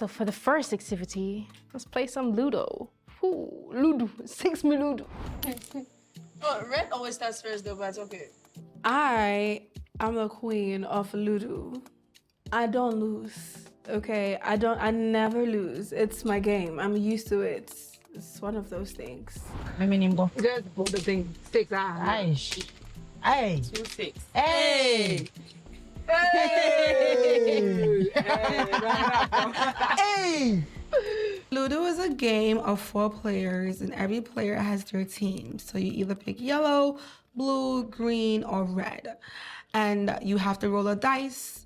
for the first activity, let's play some Ludo. Ooh, Ludo. 6 me Ludo. Oh, red always starts first though, but it's okay. I am the queen of Ludo. I don't lose. Okay, I never lose. It's my game. I'm used to it. It's one of those things. Just put the thing. 6. Hey. Hey. 2, 6. Hey. Hey. Ludo is a game of 4 players, and every player has their team. So you either pick yellow, blue, green, or red. And you have to roll a dice.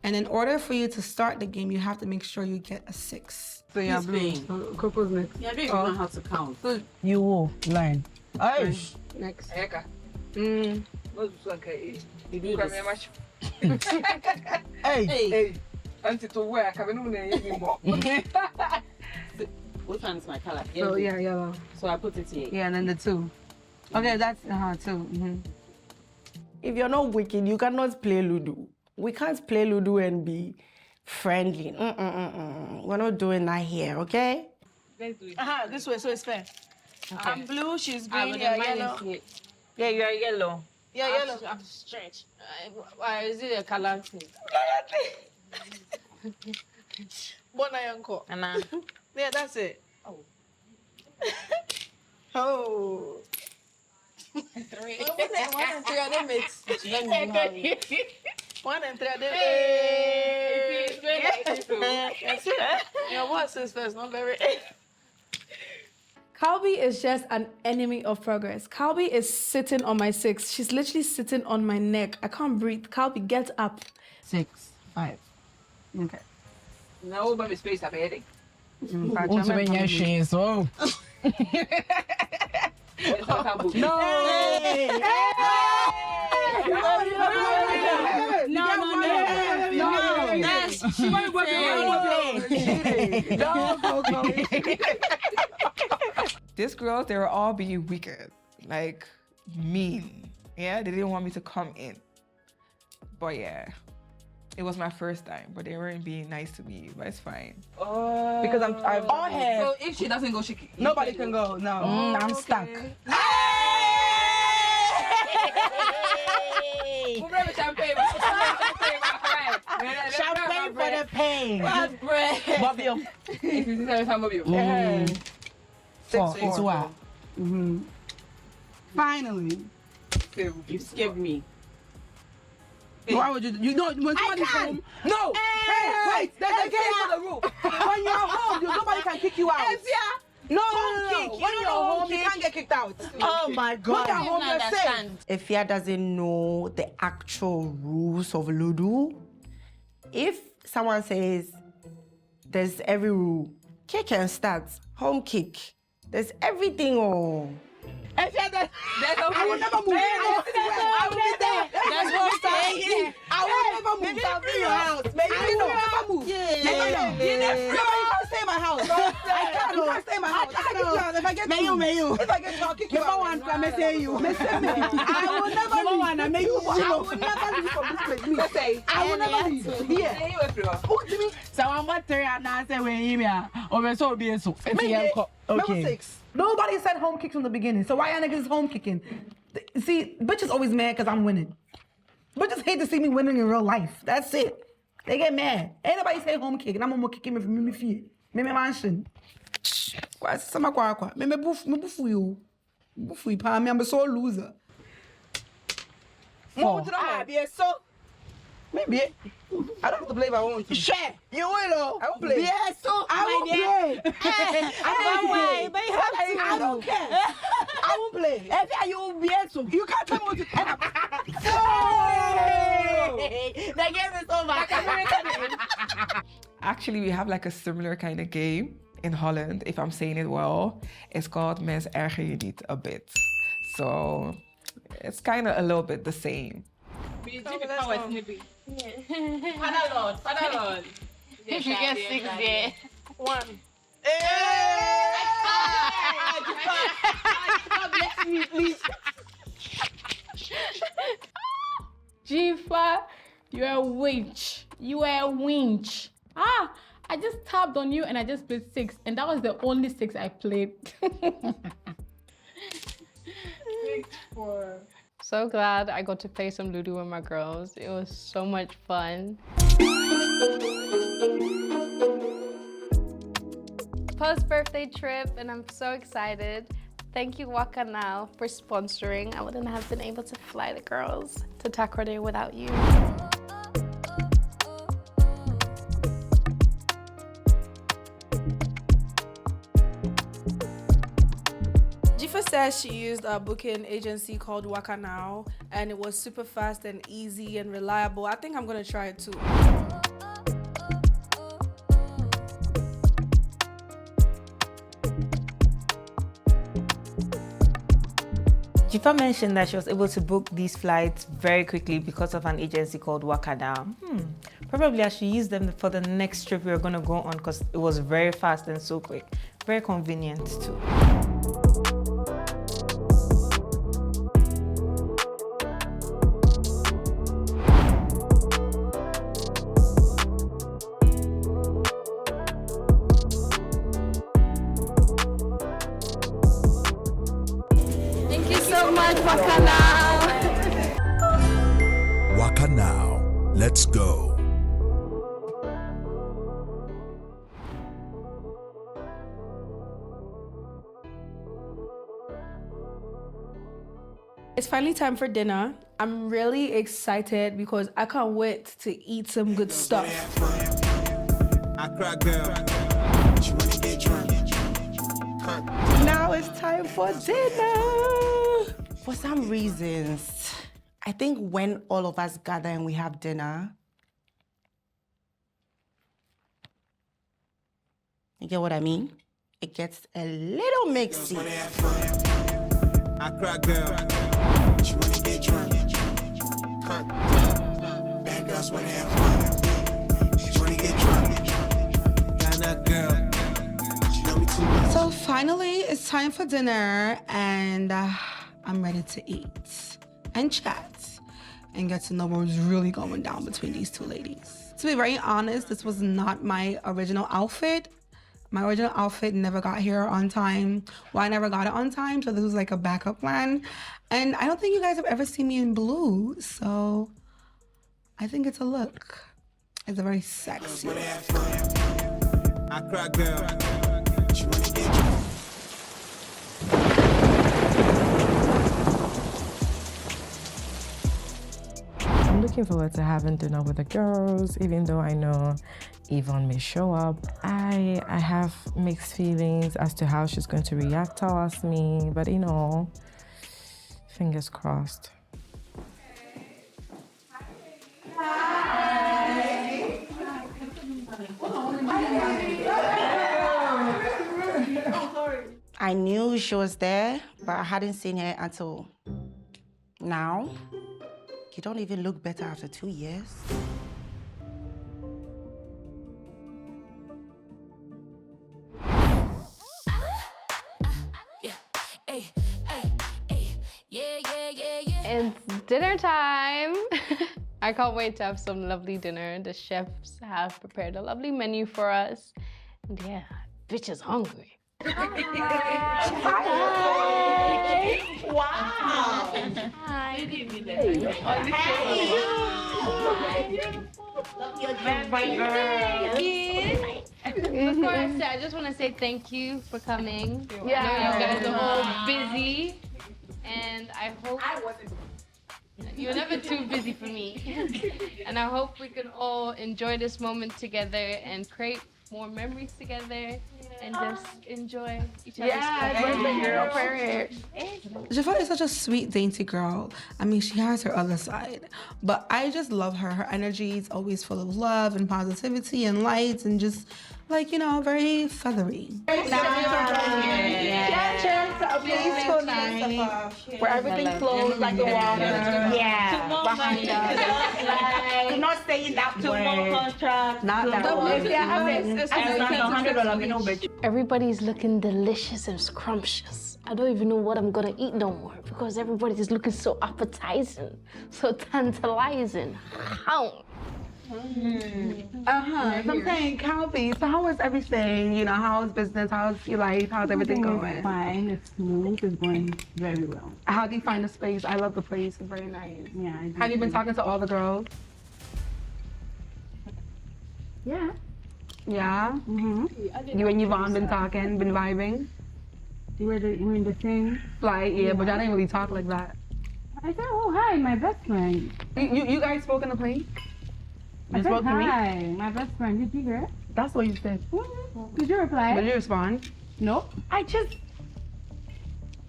And in order for you to start the game, you have to make sure you get a 6. So yeah, blue. Coco's next. Yeah, I don't even know how to count. You will learn. Hey. Next. Eka. What's okay? You do this. Hey. Hey. Auntie to work. I don't know. Which one is my color? So yeah, yellow. So I put it here. Yeah, and then the 2. Okay, that's 2. If you're not wicked, you cannot play Ludo. We can't play Ludo and be friendly. We're not doing that here, okay? Let's do it. This way, so it's fair. Okay. I'm blue, she's Ah, green, but yeah, then mine yellow. is here. Yeah, you're yellow. Yeah, yellow. I'm stretched. Why is it a color thing? Bona yanko. Anna. Yeah, that's it. Oh. Oh. 3. 1 and 3 are they mates? Let me know. 1 and 3 are they Hey. Your what sisters, not very. Calby is just an enemy of progress. Calby is sitting on my 6. She's literally sitting on my neck. I can't breathe. Calby, get up. 6. 5. Okay. No, but it's space up heading. What's when your shoes? Oh. No. No. That's These girls, they were all being wicked, like mean. Yeah, they didn't want me to come in. But yeah, it was my first time, but they weren't being nice to me, but it's fine. Because I've All hair. So if she doesn't go, she nobody can go. No. I'm stuck. Champagne. Champagne for the pain. bread. Bobby. If you see that, Bobby. 4. It's what? Finally. You scared me. Why would you know when somebody's home? No! Hey, wait! There's a game for the rule. When you're home, nobody can kick you out. No. When you're home, you can't get kicked out. Oh my When God. you're home, you're safe. Ifya doesn't know the actual rules of Ludo. If someone says there's every rule, kick and start, home kick. There's everything. Oh. There's a I will never move. I will be there. That's what I'm saying. I will never move. I'll be in your house. I will never move. You can't stay in my house. I can't stay in my house. If I get if I get to, I'll kick you out. I say you. I will never leave. I will never leave from this place. I will never leave. Here. So I'm about to answer when you over so be so. Number 6. Nobody said home kicks from the beginning. So why are niggas home kicking? See, bitches always mad because I'm winning. Bitches hate to see me winning in real life. That's it. They get mad. Ain't nobody say home kick, and I'm gonna kick me from me feet. Me mansion. Quase sama kwa. Me bufu you. Bufu you. Pa me I'm so loser. 4. Be so. Maybe. I don't have to play if I want to. Share. You will. I won't play. Yes, so I won't play. I don't care. I won't play. If you will be so. You can't tell me what to do. The game is over. Actually, we have like a similar kind of game in Holland, if I'm saying it well. It's called Mens Erger Je Niet a bit. So it's kind of a little bit the same. Father Lord. If you get 6 there. 1. God bless me, please. Jifa, you're a winch. You are a winch. I just tapped on you and I just played 6, and that was the only 6 I played. So glad I got to play some Ludo with my girls. It was so much fun. Post-birthday trip, and I'm so excited. Thank you, Waka Now, for sponsoring. I wouldn't have been able to fly the girls to Takoradi without you. Jifa says she used a booking agency called Waka Now, and it was super fast and easy and reliable. I think I'm gonna try it too. Jifa mentioned that she was able to book these flights very quickly because of an agency called Waka Now. Probably I should use them for the next trip we were gonna go on because it was very fast and so quick. Very convenient too. Thank you so much, Waka Now. Waka Now, let's go. It's finally time for dinner. I'm really excited because I can't wait to eat some good stuff. Now it's time for dinner. For some reasons, I think when all of us gather and we have dinner, you get what I mean? It gets a little mixy. I cry, girl. She wanna get drunk. Bad girls wanna have fun. She wanna get drunk. Got that girl. She know me too much. So finally, it's time for dinner, and I'm ready to eat and chat and get to know what was really going down between these two ladies. To be very honest, this was not my original outfit. My original outfit never got here on time. Well, I never got it on time, so this was like a backup plan. And I don't think you guys have ever seen me in blue, so I think it's a look. It's a very sexy look. I cry, girl. She wanna get drunk. I'm looking forward to having dinner with the girls, even though I know Yvonne may show up. I have mixed feelings as to how she's going to react towards me, but you know, fingers crossed. I knew she was there, but I hadn't seen her until now. You don't even look better after 2 years. It's dinner time. I can't wait to have some lovely dinner. The chefs have prepared a lovely menu for us. And yeah, bitch is hungry. Wow. Hi. Before I start, I just want to say thank you for coming. Yeah. I know you guys are all busy, and I hope you're never too busy for me. And I hope we can all enjoy this moment together and create more memories together and just enjoy each other's company. Jifa is such a sweet, dainty girl. I mean, she has her other side, but I just love her. Her energy is always full of love and positivity and light and just, like, you know, very feathery. Cheers to a peaceful night where everything flows like the water. Yeah. Behind us. Do not stay in that way. Not that way. Everybody's looking delicious and scrumptious. I don't even know what I'm gonna eat no more because everybody's looking so appetizing, so tantalizing. How? So I'm saying, Calby, so how is everything? You know, how's business? How's your life? How's everything going? Fine. It's smooth. It's going very well. How do you find the space? I love the place. It's very nice. Yeah. Have you been talking to all the girls? Yeah. Yeah? Mm-hmm. You and Yvonne been talking, been vibing? We're in the same Like, yeah, but y'all didn't really talk like that. I said, oh, hi, my best friend. You guys spoke in the plane? I You said, spoke to me? hi, my best friend. Did you hear? That's what you said. Did you reply? Did you respond? No. I just...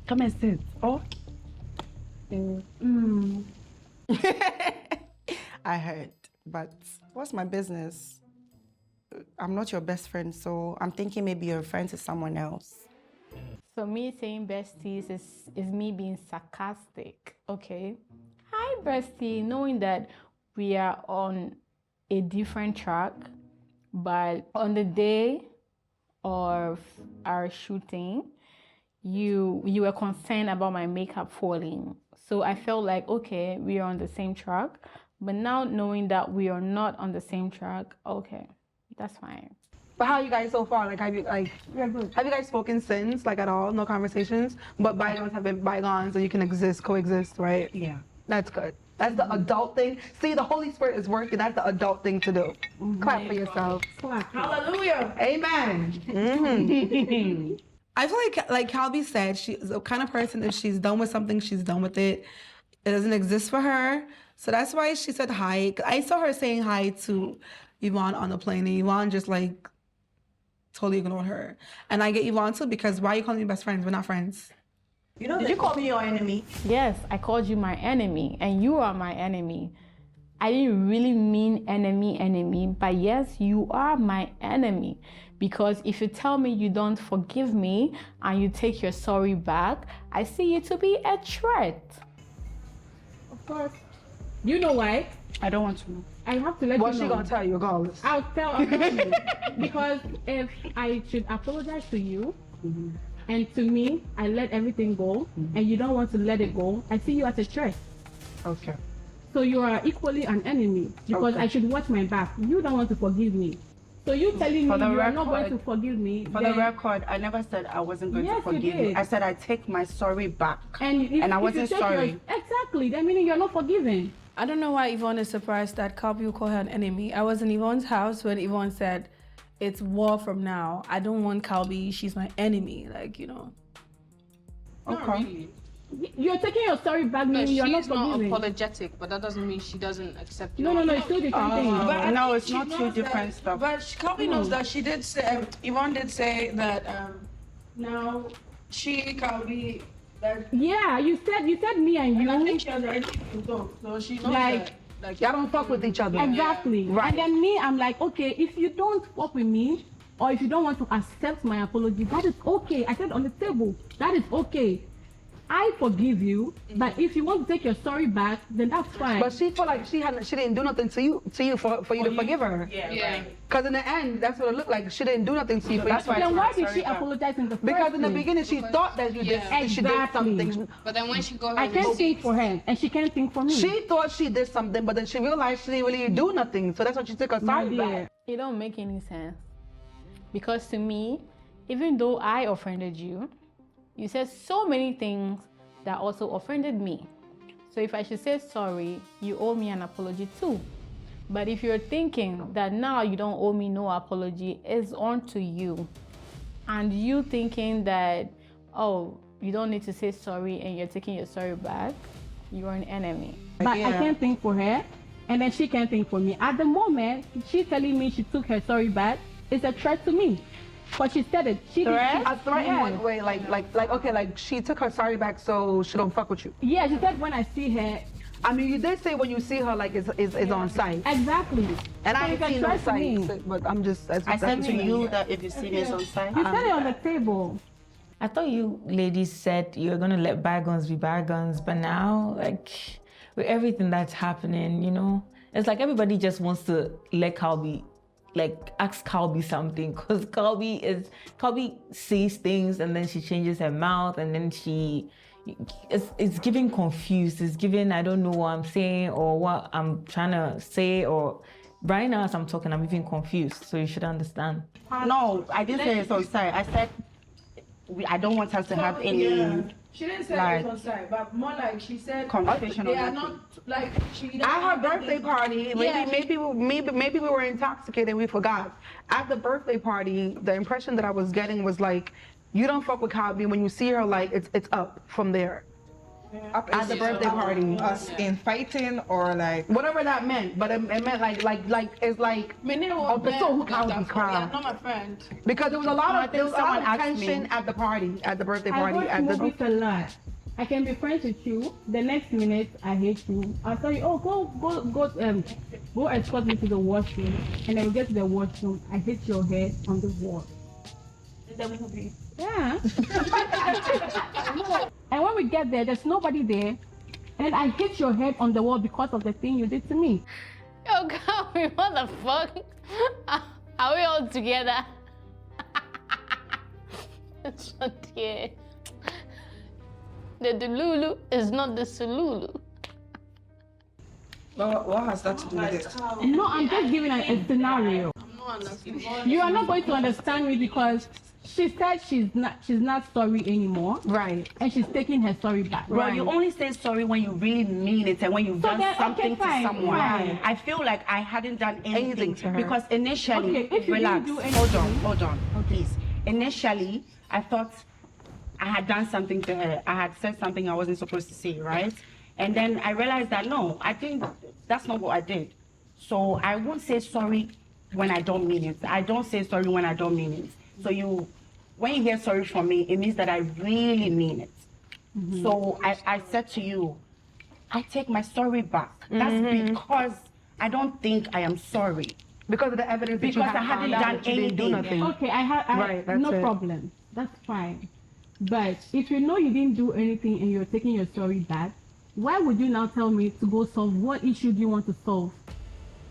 Come and sit. Oh. I heard, but what's my business? I'm not your best friend, so I'm thinking maybe you're a friend to someone else. So me saying besties is me being sarcastic, okay? Hi, bestie, knowing that we are on a different track, but on the day of our shooting, you were concerned about my makeup falling. So I felt like, okay, we are on the same track, but now knowing that we are not on the same track, okay, that's fine. But how are you guys so far? Like, have you guys spoken since, like, at all? No conversations? But bygones have been bygones, and you can coexist, right? Yeah. That's good. That's the adult thing. See, the Holy Spirit is working. That's the adult thing to do. Clap for yourself. Hallelujah. Amen. I feel like Calby said, she's the kind of person, if she's done with something, she's done with it. It doesn't exist for her. So that's why she said hi. I saw her saying hi to Yvonne on the plane, and Yvonne just like totally ignored her. And I get Yvonne too, because why are you calling me best friends? We're not friends. You know, did you call me your enemy? Yes, I called you my enemy, and you are my enemy. I didn't really mean enemy, but yes, you are my enemy. Because if you tell me you don't forgive me and you take your sorry back, I see you to be a threat. Of course. You know why? I don't want to know. I have to let you know. What's she gonna tell you regardless? I'll tell you. Because if I should apologize to you, and to me, I let everything go, and you don't want to let it go, I see you as a threat. Okay. So you are equally an enemy, because I should watch my back. You don't want to forgive me. So you telling me you are not going to forgive me. For the record, I never said I wasn't going to forgive you. I said I take my sorry back. And I wasn't sorry. Exactly. That meaning you're not forgiven. I don't know why Yvonne is surprised that Calby will call her an enemy. I was in Yvonne's house when Yvonne said, it's war from now. I don't want Calby. She's my enemy. Like, you know. Okay. You're taking your sorry back, meaning you're not forgiving. She's not apologetic, but that doesn't mean she doesn't accept you. No, it's two different things. But no, it's not two different stuff. But Calby knows that she did say, Yvonne did say that now Calby, that... Yeah, you said me and you. And I think she has already been told, so she knows like, that. Y'all don't fuck with each other. Exactly. Yeah. Right. And then me, I'm like, okay, if you don't fuck with me, or if you don't want to accept my apology, that is okay. I said on the table, that is okay. I forgive you, but if you want to take your sorry back, then that's fine. But she felt like she didn't do nothing to you for you to forgive her. Yeah. Because in the end, that's what it looked like. She didn't do nothing to you. That's why. Then why did she apologize in the first Because in the place? beginning, she thought that you did. She did something. But then when she got her I can't think for her, and she can't think for me. She thought she did something, but then she realized she didn't really do nothing. So that's why she took her sorry back. It don't make any sense. Because to me, even though I offended you, you said so many things that also offended me. So if I should say sorry, you owe me an apology too. But if you're thinking that now you don't owe me no apology, it's on to you. And you thinking that, oh, you don't need to say sorry and you're taking your sorry back, you're an enemy. But I can't think for her, and then she can't think for me. At the moment, she's telling me she took her sorry back. It's a threat to me. But she said it. A threat in what way? Like she took her sorry back so she don't fuck with you. Yeah, she said when I see her. I mean, you did say when you see her, like, it's on site. Exactly. And I ain't seen no site, but I'm just... I said to you that if you see me, it's on site. You said it on the table. I thought you ladies said you were going to let bygones be bygones, but now, like, with everything that's happening, you know, it's like everybody just wants to let Calby, like, ask Calby something, because Calby says things and then she changes her mouth and then it's giving confused. It's giving, I don't know what I'm saying or what I'm trying to say, or Right now, as I'm talking, I'm even confused. So you should understand. No, I didn't say so sorry. I said I don't want us to have any. Yeah. She didn't say like, it was sorry, but more like she said conversation they on are that not like she. At her birthday party, Yeah. maybe we were intoxicated and we forgot. At the birthday party, the impression that I was getting was like, you don't fuck with Calby. When you see her, like it's up from there. Up At the birthday party. Us in fighting or like whatever that meant, but it meant like it's like so who Calby cry. Not my friend. Because there was a lot of someone asked tension me. at the party, at the birthday I party. watch At movies the a lot. I can be friends with you. The next minute, I hate you. I'll tell you, oh, go escort me to the washroom. And then we get to the washroom. I hit your head on the wall. The movie. Yeah. And when we get there, there's nobody there. And I hit your head on the wall because of the thing you did to me. Yo, Calby, what the fuck? Are we all together? The Delulu is not the Sululu. what has that to do with it? No, I'm just giving a scenario. You are not going to understand me because she said she's not sorry anymore. Right. And she's taking her sorry back. Well, you only say sorry when you really mean it and when you've done something to someone. Fine. I feel like I hadn't done anything to her. because initially, Okay, if you relax, didn't do hold on, please. Initially, I thought I had done something to her. I had said something I wasn't supposed to say, right? And then I realized that no, I think that's not what I did. So I won't say sorry when I don't mean it. I don't say sorry when I don't mean it. So when you hear sorry from me, it means that I really mean it. Mm-hmm. So I said to you, I take my sorry back. That's because I don't think I am sorry. Because of the evidence that you Because I have haven't found out done that you didn't do anything. nothing. Okay, I Right, that's no it. problem. That's fine. But if you know you didn't do anything and you're taking your sorry back, why would you now tell me to go solve what issue do you want to solve?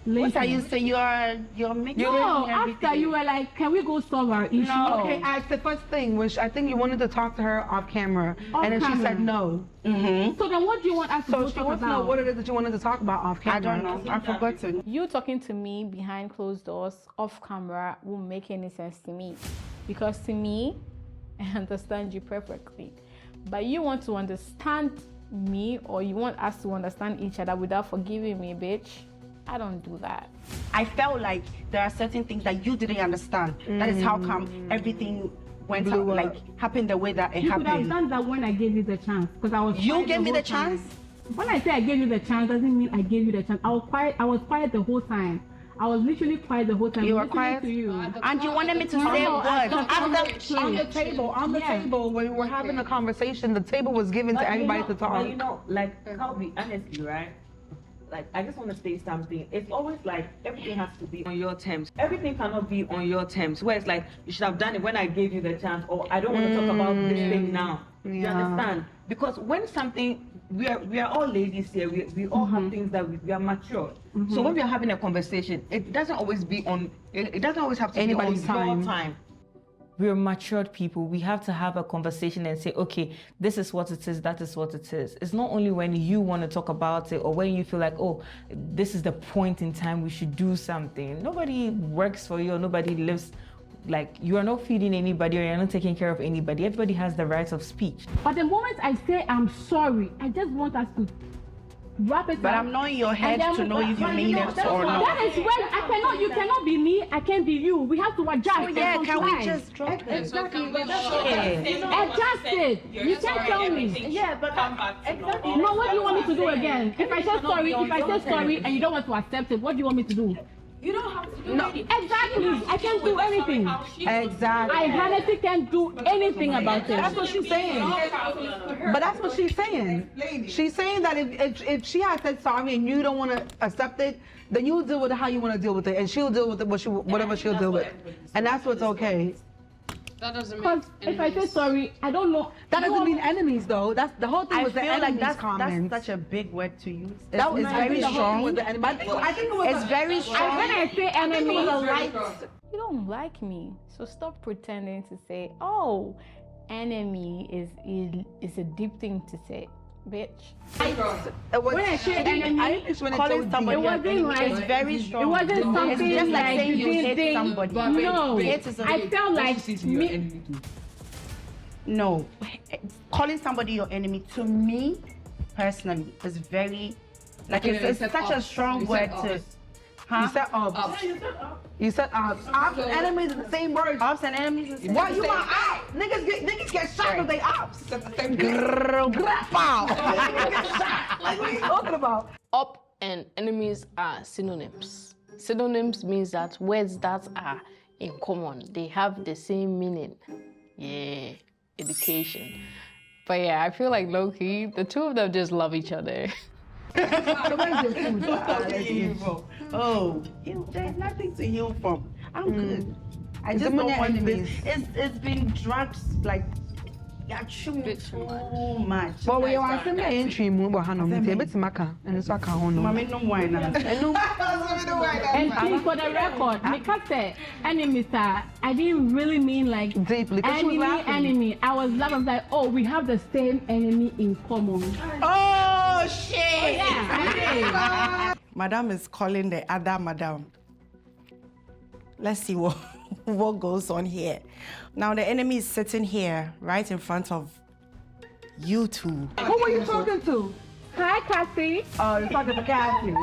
What are you saying? You're making No, everything. after you were like, can we go solve our issue? No. Okay, the first thing was I think you wanted to talk to her off camera, and then she camera. said no. Mm-hmm. So then what do you want us to So go she talk wants to know about? what it is that you wanted to talk about off camera. I don't know. I've forgotten. You talking to me behind closed doors, off camera, won't make any sense to me. Because to me, I understand you perfectly. But you want to understand me, or you want us to understand each other without forgiving me, bitch. I don't do that. I felt like there are certain things that you didn't understand. That is how come everything went out, like happened the way that it You could have happened. done that when I gave you the chance, because I was. You quiet gave me whole the time. chance? When I say I gave you the chance, doesn't mean I gave you the chance. I was quiet the whole time. I was literally quiet the whole time. You were listening quiet? to you. And you wanted me to say No, what? On the table, when we were having a conversation, the table was given to everybody to talk. But you know, like, Calby, honestly, right? Like, I just want to say something. It's always like everything has to be on your terms. Everything cannot be on your terms. Where it's like you should have done it when I gave you the chance, or I don't want to talk about this thing now. You understand? Because when something, we are all ladies here. We all have things that we are mature. So when we are having a conversation, it doesn't always be on. It doesn't always have to Anybody's be on your time. We're matured people. We have to have a conversation and say, okay, this is what it is, that is what it is. It's not only when you want to talk about it or when you feel like, oh, this is the point in time we should do something. Nobody works for you or nobody lives, like, you are not feeding anybody or you're not taking care of anybody. Everybody has the right of speech. But the moment I say I'm sorry, I just want us to wrap it But up. I'm not in your head And then- to know if you but mean know, it that's or why- not. That is when you cannot be me, I can't be you. We have to adjust. Oh, yeah, and can we compromise. just drop it? Exactly. Yeah. Adjust it. You can't tell me. Yeah, but exactly. No, what do you want me to do again? If I say sorry, and you don't want to accept it, what do you want me to do? You don't have to do No, anything. exactly. I can't do anything. Exactly. I honestly can't do anything about it. That's what she's saying. But that's what she's saying. She's saying that if she has said sorry and you don't want to accept it, then you deal with it how you want to deal with it, and she'll deal with it whatever she'll deal with, and that's what's okay. That doesn't Because mean if I say sorry, I don't know. That doesn't mean enemies though. That's the whole thing I with the feel enemies like comments. that's such a big word to use. That was It's very strong. With the enemy. I think it was It's very strong. When I say enemy, You don't like me, so stop pretending to say, oh, enemy is a deep thing to say. bitch. When I say enemy, calling somebody, it wasn't like it's very strong. It wasn't something just like saying you hate somebody. No, I felt like me. No, calling somebody your enemy to me personally is very like it's such a strong word to. Huh? You said ops. You said ops. Ops and enemies are the same word. Ops and enemies are the same. Why you my ops? Niggas get shot if they ops. Like what are you talking about? Op and enemies are synonyms. Synonyms means that words that are in common, they have the same meaning. Yeah, education. But yeah, I feel like low-key, the two of them just love each other. Oh, there's nothing to heal from. I'm good. I just don't want this. It's been drugs like chewing too much. But we want to make entry move on him. They bet maka and so can on. Mommy no wine. And please, for the record, because the enemies are, I didn't really mean like deeply. Enemy. I was laughing like, oh, we have the same enemy in common. Oh shit! Oh, yeah, I did. Madam is calling the other madam. Let's see what goes on here. Now the enemy is sitting here right in front of you two. Who were you talking to? Hi, Cassie. Oh, you're talking to Cassie.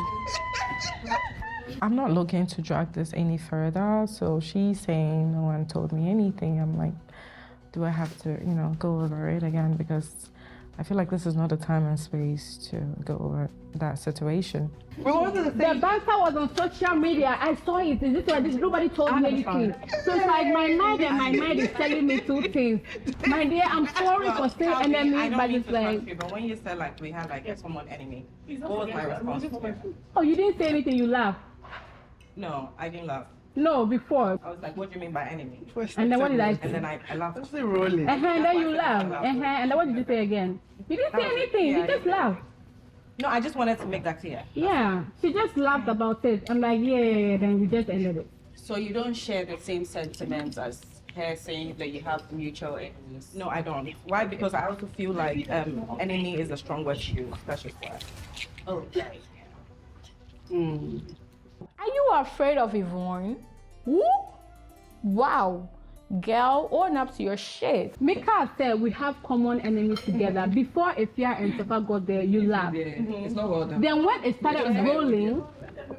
I'm not looking to drag this any further. So she's saying no one told me anything. I'm like, do I have to, go over it again? Because I feel like this is not the time and space to go over that situation. The banter was on social media. I saw it. Is this why nobody told me anything? So it's like my mind is telling me two things. My dear, I'm sorry for saying enemy, but it's like. But when you said like we had like a common enemy, what was my response? Oh, you didn't say anything. You laughed. No, I didn't laugh. No, before. I was like, what do you mean by enemy? And then what did I say? And then I laughed. That's rolling. And then you laughed. And then what did you say again? You didn't say anything. You just laughed. No, I just wanted to make that clear. Yeah, she just laughed about it. I'm like, yeah, then we just ended it. So you don't share the same sentiments as her saying that you have mutual enemies? No, I don't. Why? Because I also feel like enemy is a strong word to use. That's just why. Oh, okay. Are you afraid of Yvonne? Who? Wow. Girl, own up to your shit. Mika said we have common enemies together. Before Efia and Safa got there, you laughed. It's not well done. Then when it started rolling,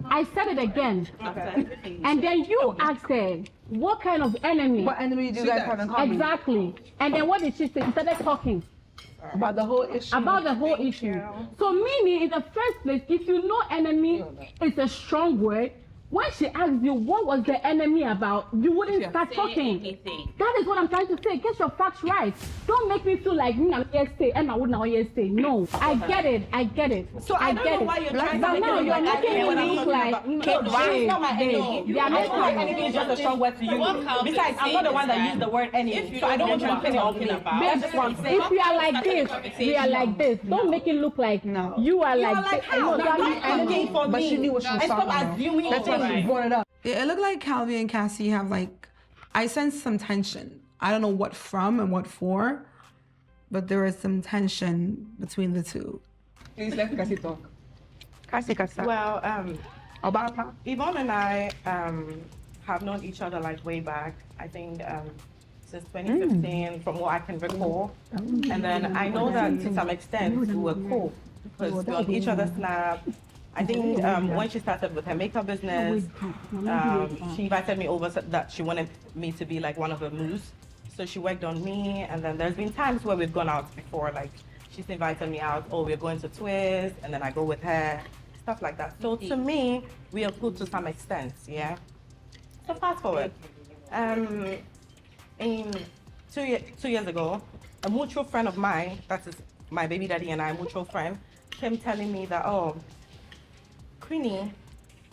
I said it again. And then you asked her, what kind of enemy? What enemy do you guys have in common? Exactly. And then what did she say? She started talking. About the whole issue. About the whole issue. So meaning, in the first place, if you know enemy is a strong word, when she asked you what was the enemy about, you wouldn't start talking. That is what I'm trying to say. Get your facts right. Don't make me feel like I'm yesterday and I would now yesterday. No, I get it. So I don't know why you're trying to make now you're making me look like she's not my enemy. Yeah, my enemy is just a strong word to you. Besides, I'm not the one that used the word enemy, so I don't want you to pin it on me. That's just what I'm saying. If we are like this, we are like this. Don't make it look like you are like this. How? You're not asking for me. But she knew what she was talking about. Stop assuming. That's why she brought it up. Yeah, it looked like Calvi and Cassie have I sensed some tension. I don't know what from and what for, but there is some tension between the two. Please let Cassie talk. Cassie. Well, Yvonne and I have known each other way back. I think since 2015, from what I can recall. And then I know that to some extent we were cool because we were on each other's snap. I think when she started with her makeup business, she invited me over so that she wanted me to be one of her moves. So she worked on me, and then there's been times where we've gone out before, she's invited me out, we're going to Twist, and then I go with her, stuff like that. So to me, we are cool to some extent, yeah? So fast forward. In 2 years ago, a mutual friend of mine, that is my baby daddy and I, a mutual friend, came telling me that, Queenie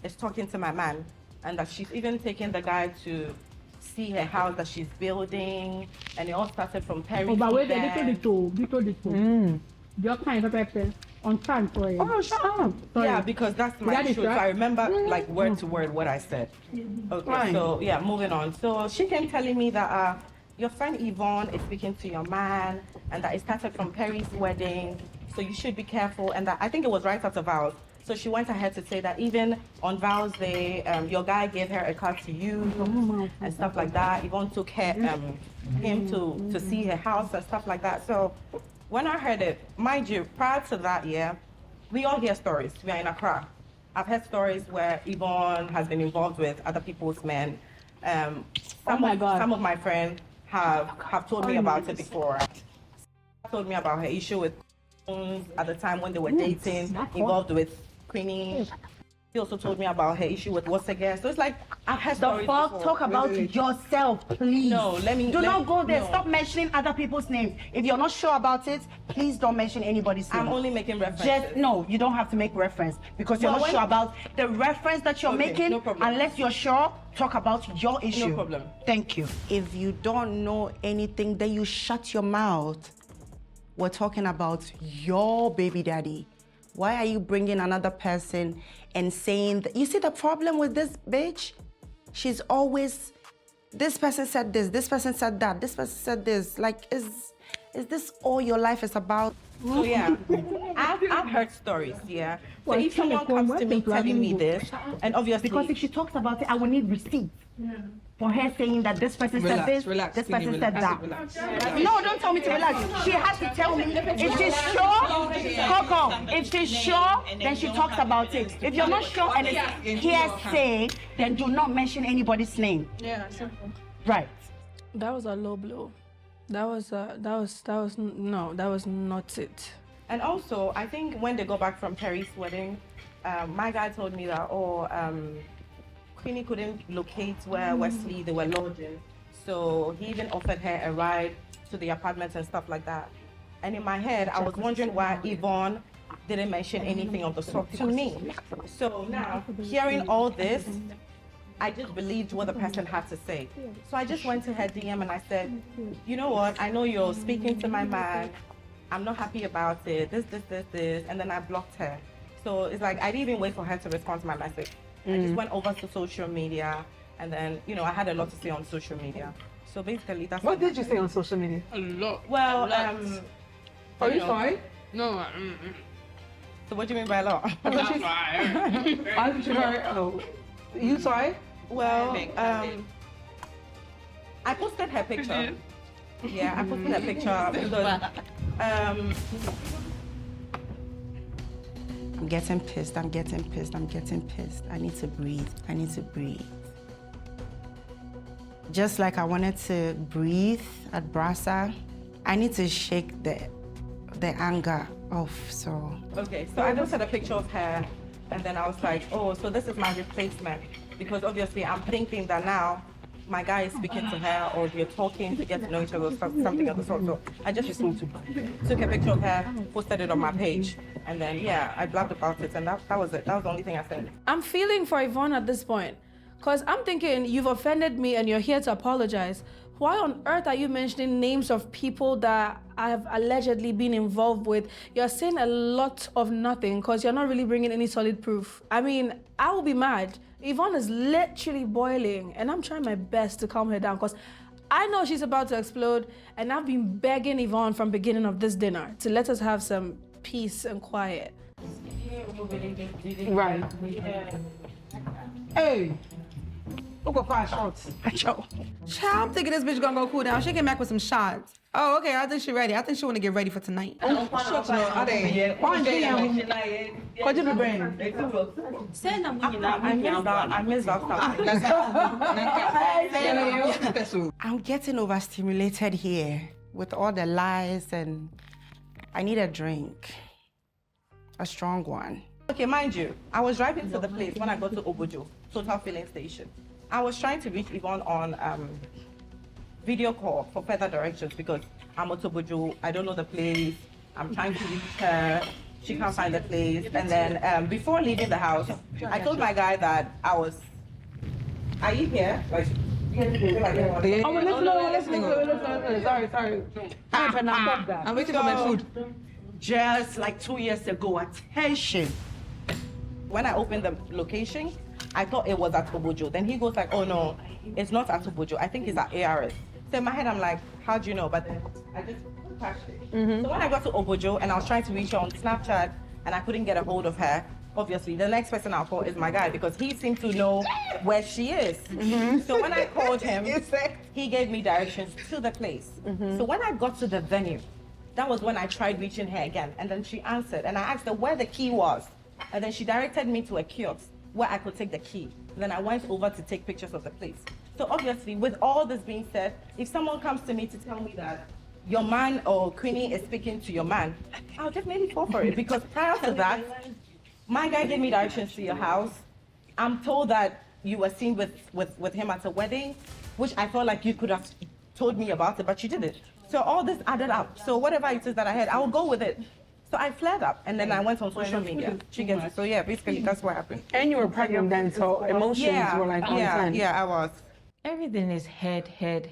is talking to my man, and that she's even taking the guy to see her house that she's building, and it all started from Perry. But wait, they told you. Your kind of person on time for you. Oh, shut up. Yeah, because that's my truth. So I remember word to word what I said. Okay, so yeah, moving on. So she came telling me that your friend Yvonne is speaking to your man, and that it started from Perry's wedding. so you should be careful. And that I think it was right after vows. So she went ahead to say that even on vows day, your guy gave her a card to use and stuff like that. Yvonne took him to see her house and stuff like that. So when I heard it, mind you, prior to that, we all hear stories. We are in Accra. I've heard stories where Yvonne has been involved with other people's men. Some of my friends have told me about it before. Told me about her issue with at the time when they were dating, involved with Queenie. She also told me about her issue with Wasserger. So it's like, I've heard stories before. Talk about yourself, please. No, Do not go there. Stop mentioning other people's names. If you're not sure about it, please don't mention anybody's name. I'm only making references. No, you don't have to make reference because you're not sure about the reference that you're making. No problem. Unless you're sure, talk about your issue. No problem. Thank you. If you don't know anything, then you shut your mouth. We're talking about your baby daddy. Why are you bringing another person and saying that? You see the problem with this bitch? She's always, this person said this person said that, this person said this. Like, is this all your life is about? So yeah, I've heard stories, So if someone comes to me telling me this, and obviously... Because if she talks about it, I will need receipts. For her saying that this person said this, this person said that. No, don't tell me to relax. She has to tell me. If she's sure, Coco, if she's sure, then she talks about it. If you're not sure and it's hearsay, then do not mention anybody's name. Yeah, simple. Right. That was a low blow. That was not it. And also, I think when they go back from Perry's wedding, my guy told me that, Queenie couldn't locate where Wesley, they were lodging. So he even offered her a ride to the apartments and stuff like that. And in my head, I was wondering why Yvonne didn't mention anything of the sort to me. So now, hearing all this, I just believed what the person had to say. So I just went to her DM and I said, you know what, I know you're speaking to my man. I'm not happy about it, this. And then I blocked her. So it's like, I didn't even wait for her to respond to my message. I just went over to social media, and then, I had a lot to say on social media. So basically, that's what did you say on social media? A lot. Well, are you sorry? No. So what do you mean by a lot? That's why. I'm sorry. Oh, you sorry? Well, I posted her picture. Yeah, I posted her picture because I'm getting pissed. I need to breathe. Just like I wanted to breathe at Brasa, I need to shake the anger off, so. Okay, so I posted a picture of her, and then I was like, oh, so this is my replacement. Because obviously I'm thinking that now my guy is speaking to her, or we're talking to get to know each other, something of the sort. So I just took a picture of her, posted it on my page, and then I blabbed about it, and that was it. That was the only thing I said. I'm feeling for Yvonne at this point, because I'm thinking you've offended me and you're here to apologize. Why on earth are you mentioning names of people that I have allegedly been involved with? You're saying a lot of nothing because you're not really bringing any solid proof. I mean, I will be mad. Yvonne is literally boiling, and I'm trying my best to calm her down because I know she's about to explode, and I've been begging Yvonne from beginning of this dinner to let us have some peace and quiet. Right. Hey, look at 5 shots. Child, I'm thinking this bitch gonna go cool down. She came back with some shots. Oh, okay, I think she's ready. I think she wanna get ready for tonight. Shots, no, I didn't. What did you bring? I missed that stuff. I'm getting overstimulated here with all the lies, and I need a drink. A strong one. Okay, mind you, I was driving to the place when I got to Obojo, Total Filling Station. I was trying to reach Yvonne on video call for further directions because I'm at Obojo, I don't know the place, I'm trying to reach her, she can't find the place. And then before leaving the house, I told my guy that are you here? Like, listening. Sorry. I'm waiting for my food. Just like 2 years ago, attention. When I opened the location, I thought it was at Obojo. Then he goes like, oh no, it's not at Obojo. I think it's at ARS. So in my head, I'm like, how do you know? But then I just crashed it. So when I got to Obojo and I was trying to reach her on Snapchat and I couldn't get a hold of her, obviously the next person I'll call is my guy because he seemed to know where she is. So when I called him, he gave me directions to the place. So when I got to the venue, that was when I tried reaching her again. And then she answered and I asked her where the key was. And then she directed me to a kiosk where I could take the key. Then I went over to take pictures of the place. So obviously, with all this being said, if someone comes to me to tell me that your man or Queenie is speaking to your man, I'll definitely fall for it because prior to that, my guy gave me directions to your house. I'm told that you were seen with him at a wedding, which I felt like you could have told me about it, but you didn't. So all this added up. So whatever it is that I had, I will go with it. So I flared up and then I went on social media. So yeah, basically that's what happened. And you were pregnant then, so emotions were like on 10. Yeah, I was. Everything is head.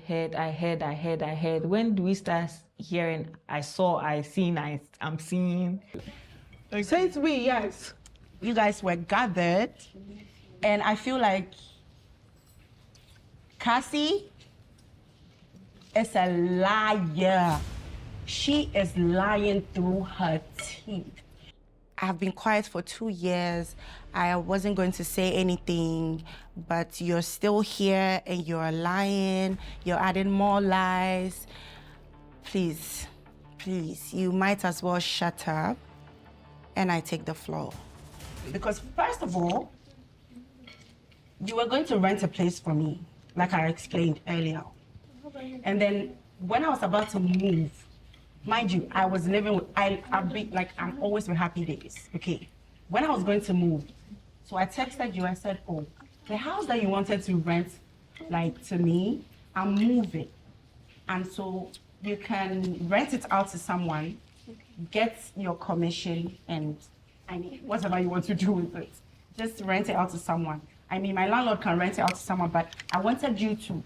I heard. When do we start hearing, I saw, I seen, I'm seeing? Say it's we, yes. You guys were gathered, and I feel like Cassie is a liar. She is lying through her teeth. I've been quiet for 2 years. I wasn't going to say anything, but you're still here and you're lying. You're adding more lies. Please, you might as well shut up and I take the floor. Because first of all, you were going to rent a place for me, like I explained earlier. And then when I was about to move, mind you, I was living with, I'm always with Happy Days, okay? When I was going to move, so I texted you, I said, oh, the house that you wanted to rent, like to me, I'm moving. And so you can rent it out to someone, get your commission, and whatever you want to do with it. Just rent it out to someone. I mean, my landlord can rent it out to someone, but I wanted you to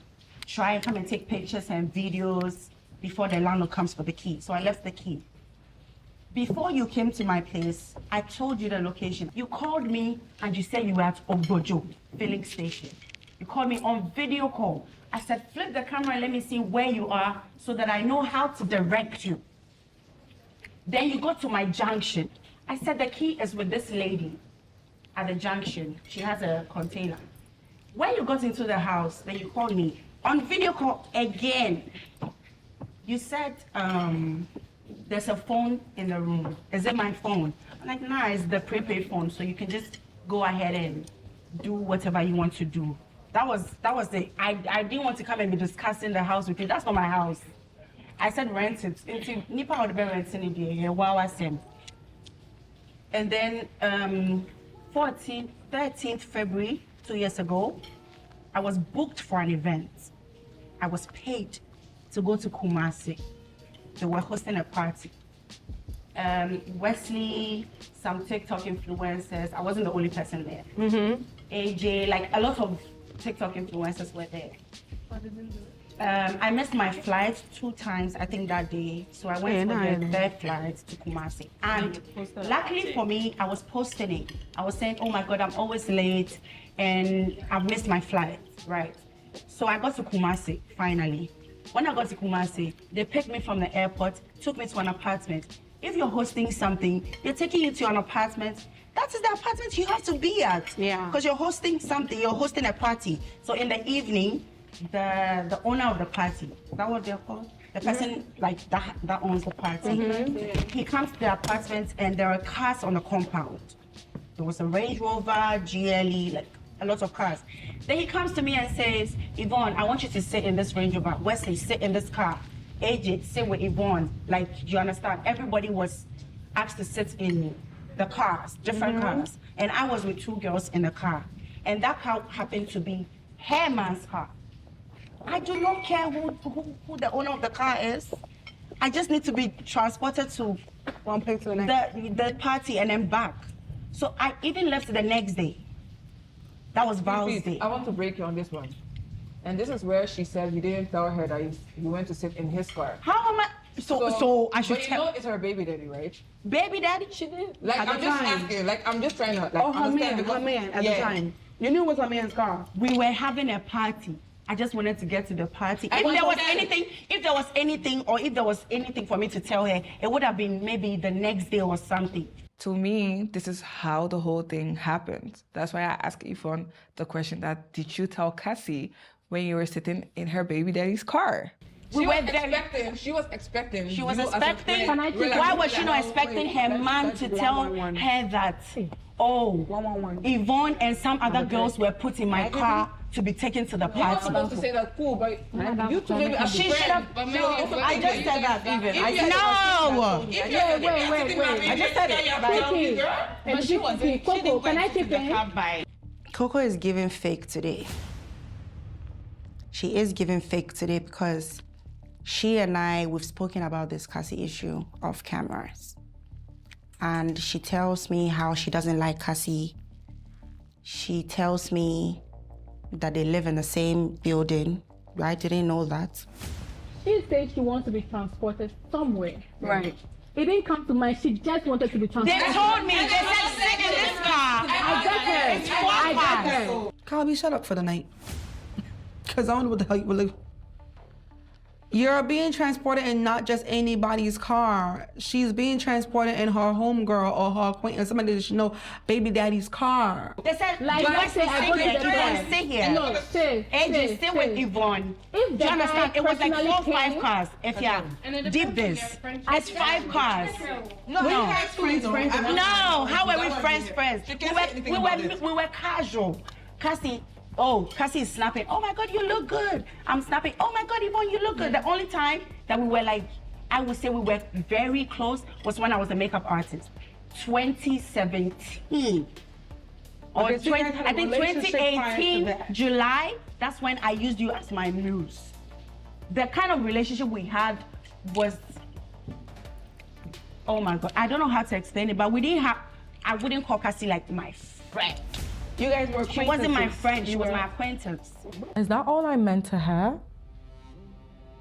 try and come and take pictures and videos before the landlord comes for the key. So I left the key. Before you came to my place, I told you the location. You called me and you said you were at Obojo filling station. You called me on video call. I said, flip the camera and let me see where you are so that I know how to direct you. Then you got to my junction. I said the key is with this lady at the junction. She has a container. When you got into the house, then you called me on video call again. You said, there's a phone in the room. Is it my phone? I'm like, nah, it's the prepaid phone, so you can just go ahead and do whatever you want to do. That was the, I didn't want to come and be discussing the house with you. That's not my house. I said rent it. Nipa would be renting it here. Wow, I said. And then 13th February, 2 years ago, I was booked for an event. I was paid to go to Kumasi. They were hosting a party. Wesley, some TikTok influencers. I wasn't the only person there. AJ, like a lot of TikTok influencers were there. I missed my flight 2 times, I think, that day. So I went for the third flight to Kumasi. And luckily for me, I was posting it. I was saying, oh my God, I'm always late and I've missed my flight, right? So I got to Kumasi, finally. When I got to Kumasi, they picked me from the airport, took me to an apartment. If you're hosting something, they're taking you to an apartment. That is the apartment you have to be at. Yeah. Because you're hosting something, you're hosting a party. So in the evening, the owner of the party, is that what they're called? The person like that owns the party. He comes to the apartment and there are cars on the compound. There was a Range Rover, GLE, like a lot of cars. Then he comes to me and says, Yvonne, I want you to sit in this Range Rover. Wesley, sit in this car. AJ, sit with Yvonne. Like, you understand? Everybody was asked to sit in the cars, different cars. And I was with 2 girls in the car. And that car happened to be her man's car. I do not care who the owner of the car is. I just need to be transported to one place to the next. The party and then back. So I even left the next day. That was Val's day. I want to break you on this one. And this is where she said you didn't tell her that you went to sit in his car. How am I? So I should tell. But you know it's her baby daddy, right? Baby daddy? She did. Like, I'm just asking. Like, I'm just trying to. Like, her man at the time. You knew it was her man's car. We were having a party. I just wanted to get to the party. If there was anything for me to tell her, it would have been maybe the next day or something. To me, this is how the whole thing happened. That's why I asked Yvonne the question that, did you tell Cassie when you were sitting in her baby daddy's car? She was expecting. Why was she not expecting her man to tell her that, Yvonne and some other girls were put in my car to be taken to the party? You're supposed to say that, cool, but you two maybe as a friend. I just said that even. Wait. I just said it. But she wasn't. Coco, can I take in? Coco is giving fake today. She is giving fake today because she and we've spoken about this Cassie issue off cameras. And she tells me how she doesn't like Cassie. She tells me that they live in the same building. I didn't know that. She said she wants to be transported somewhere. Right. It didn't come to mind. She just wanted to be transported. They told me. They said sit in this car. I get her. It's 4 cars. Calby, shut up for the night. Because I don't know what the hell you believe. You're being transported in not just anybody's car. She's being transported in her homegirl or her acquaintance, somebody that she know, baby daddy's car. They said, like, sit here. No, stay with Yvonne. Do you understand? It was like 4 or 5 cars. If you deep this, it's 5 cars. No. How were we friends? We were casual. Cassie is snapping. Oh my God, you look good. I'm snapping. Oh my God, Yvonne, you look good. The only time that we were like, I would say we were very close was when I was a makeup artist. 2017. I think 2018, July, that's when I used you as my muse. The kind of relationship we had was, oh my God, I don't know how to explain it, but I wouldn't call Cassie like my friend. You guys were acquaintances. She wasn't my friend, she was my acquaintance. Is that all I meant to her?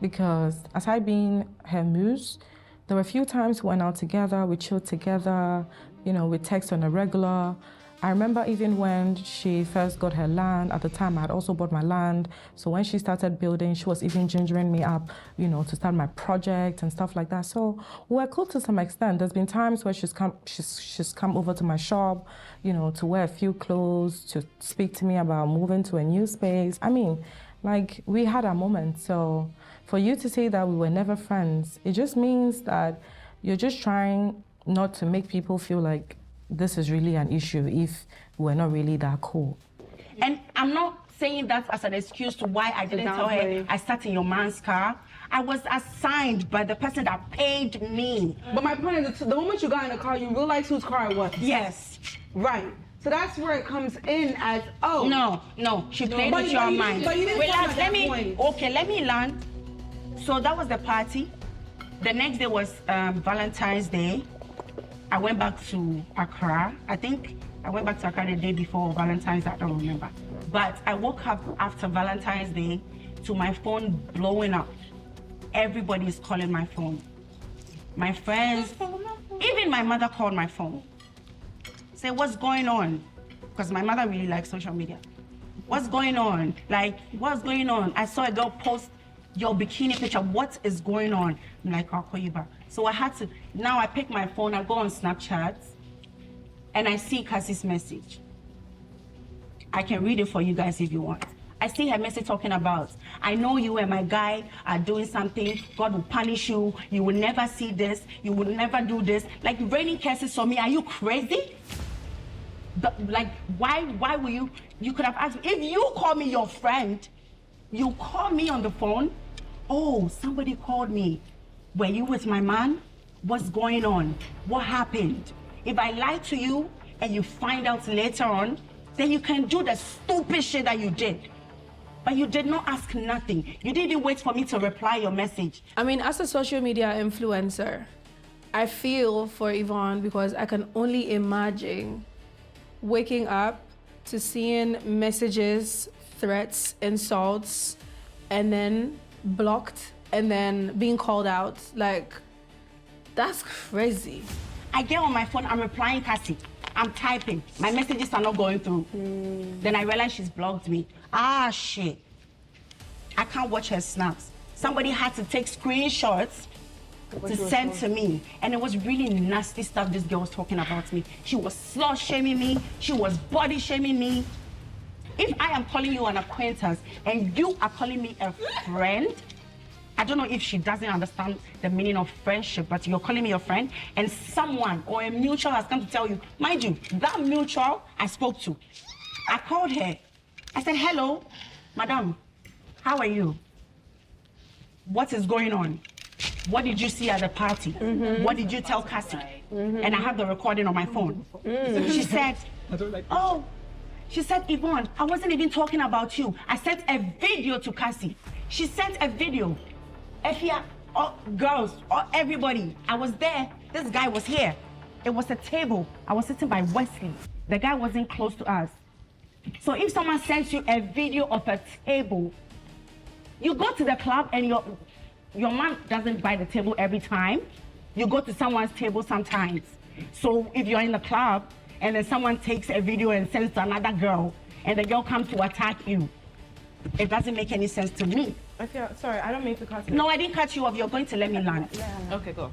Because aside being her muse, there were a few times we went out together, we chilled together, we text on a regular. I remember even when she first got her land, at the time I had also bought my land. So when she started building, she was even gingering me up, to start my project and stuff like that. So we're close to some extent. There's been times where she's come over to my shop, to wear a few clothes, to speak to me about moving to a new space. I mean, like, we had our moments. So for you to say that we were never friends, it just means that you're just trying not to make people feel like this is really an issue if we're not really that cool. And I'm not saying that as an excuse to why I didn't tell her I sat in your man's car. I was assigned by the person that paid me. But my point is, the moment you got in the car, you realized whose car it was. Yes. Right. So that's where it comes in as, No, she played with your mind. Relax, let me learn. So that was the party. The next day was Valentine's Day. I went back to Accra. I think I went back to Accra the day before Valentine's, I don't remember. But I woke up after Valentine's Day to my phone blowing up. Everybody's calling my phone. My friends, even my mother called my phone. Say, what's going on? Because my mother really likes social media. What's going on? Like, what's going on? I saw a girl post your bikini picture. What is going on? I'm like, I'll call you back. So I had to, now I pick my phone, I go on Snapchat, and I see Cassie's message. I can read it for you guys if you want. I see her message talking about, I know you and my guy are doing something, God will punish you, you will never see this, you will never do this. Like, raining curses on me, are you crazy? Why will you could have asked me, if you call me your friend, you call me on the phone, oh, somebody called me. Were you with my man? What's going on? What happened? If I lie to you and you find out later on, then you can do the stupid shit that you did. But you did not ask nothing. You didn't wait for me to reply your message. I mean, as a social media influencer, I feel for Yvonne because I can only imagine waking up to seeing messages, threats, insults, and then blocked, and then being called out. Like, that's crazy. I get on my phone, I'm replying Cassie. I'm typing. My messages are not going through. Then I realize she's blocked me. Ah, shit. I can't watch her snaps. Somebody had to take screenshots to send to me. And it was really nasty stuff this girl was talking about me. She was slut shaming me. She was body shaming me. If I am calling you an acquaintance and you are calling me a friend, I don't know if she doesn't understand the meaning of friendship, but you're calling me your friend, and someone or a mutual has come to tell you, mind you, that mutual I spoke to. I called her. I said, hello, madam, how are you? What is going on? What did you see at the party? What did you tell Cassie? And I have the recording on my phone. She said, oh, she said, Yvonne, I wasn't even talking about you. I sent a video to Cassie. She sent a video. Efia, all girls, all everybody. I was there. This guy was here. It was a table. I was sitting by Wesley. The guy wasn't close to us. So if someone sends you a video of a table, you go to the club and your man doesn't buy the table every time. You go to someone's table sometimes. So if you're in the club and then someone takes a video and sends to another girl and the girl comes to attack you, it doesn't make any sense to me. Sorry, I don't mean to cut you. No, I didn't cut you off. You're going to let me land. Okay, go.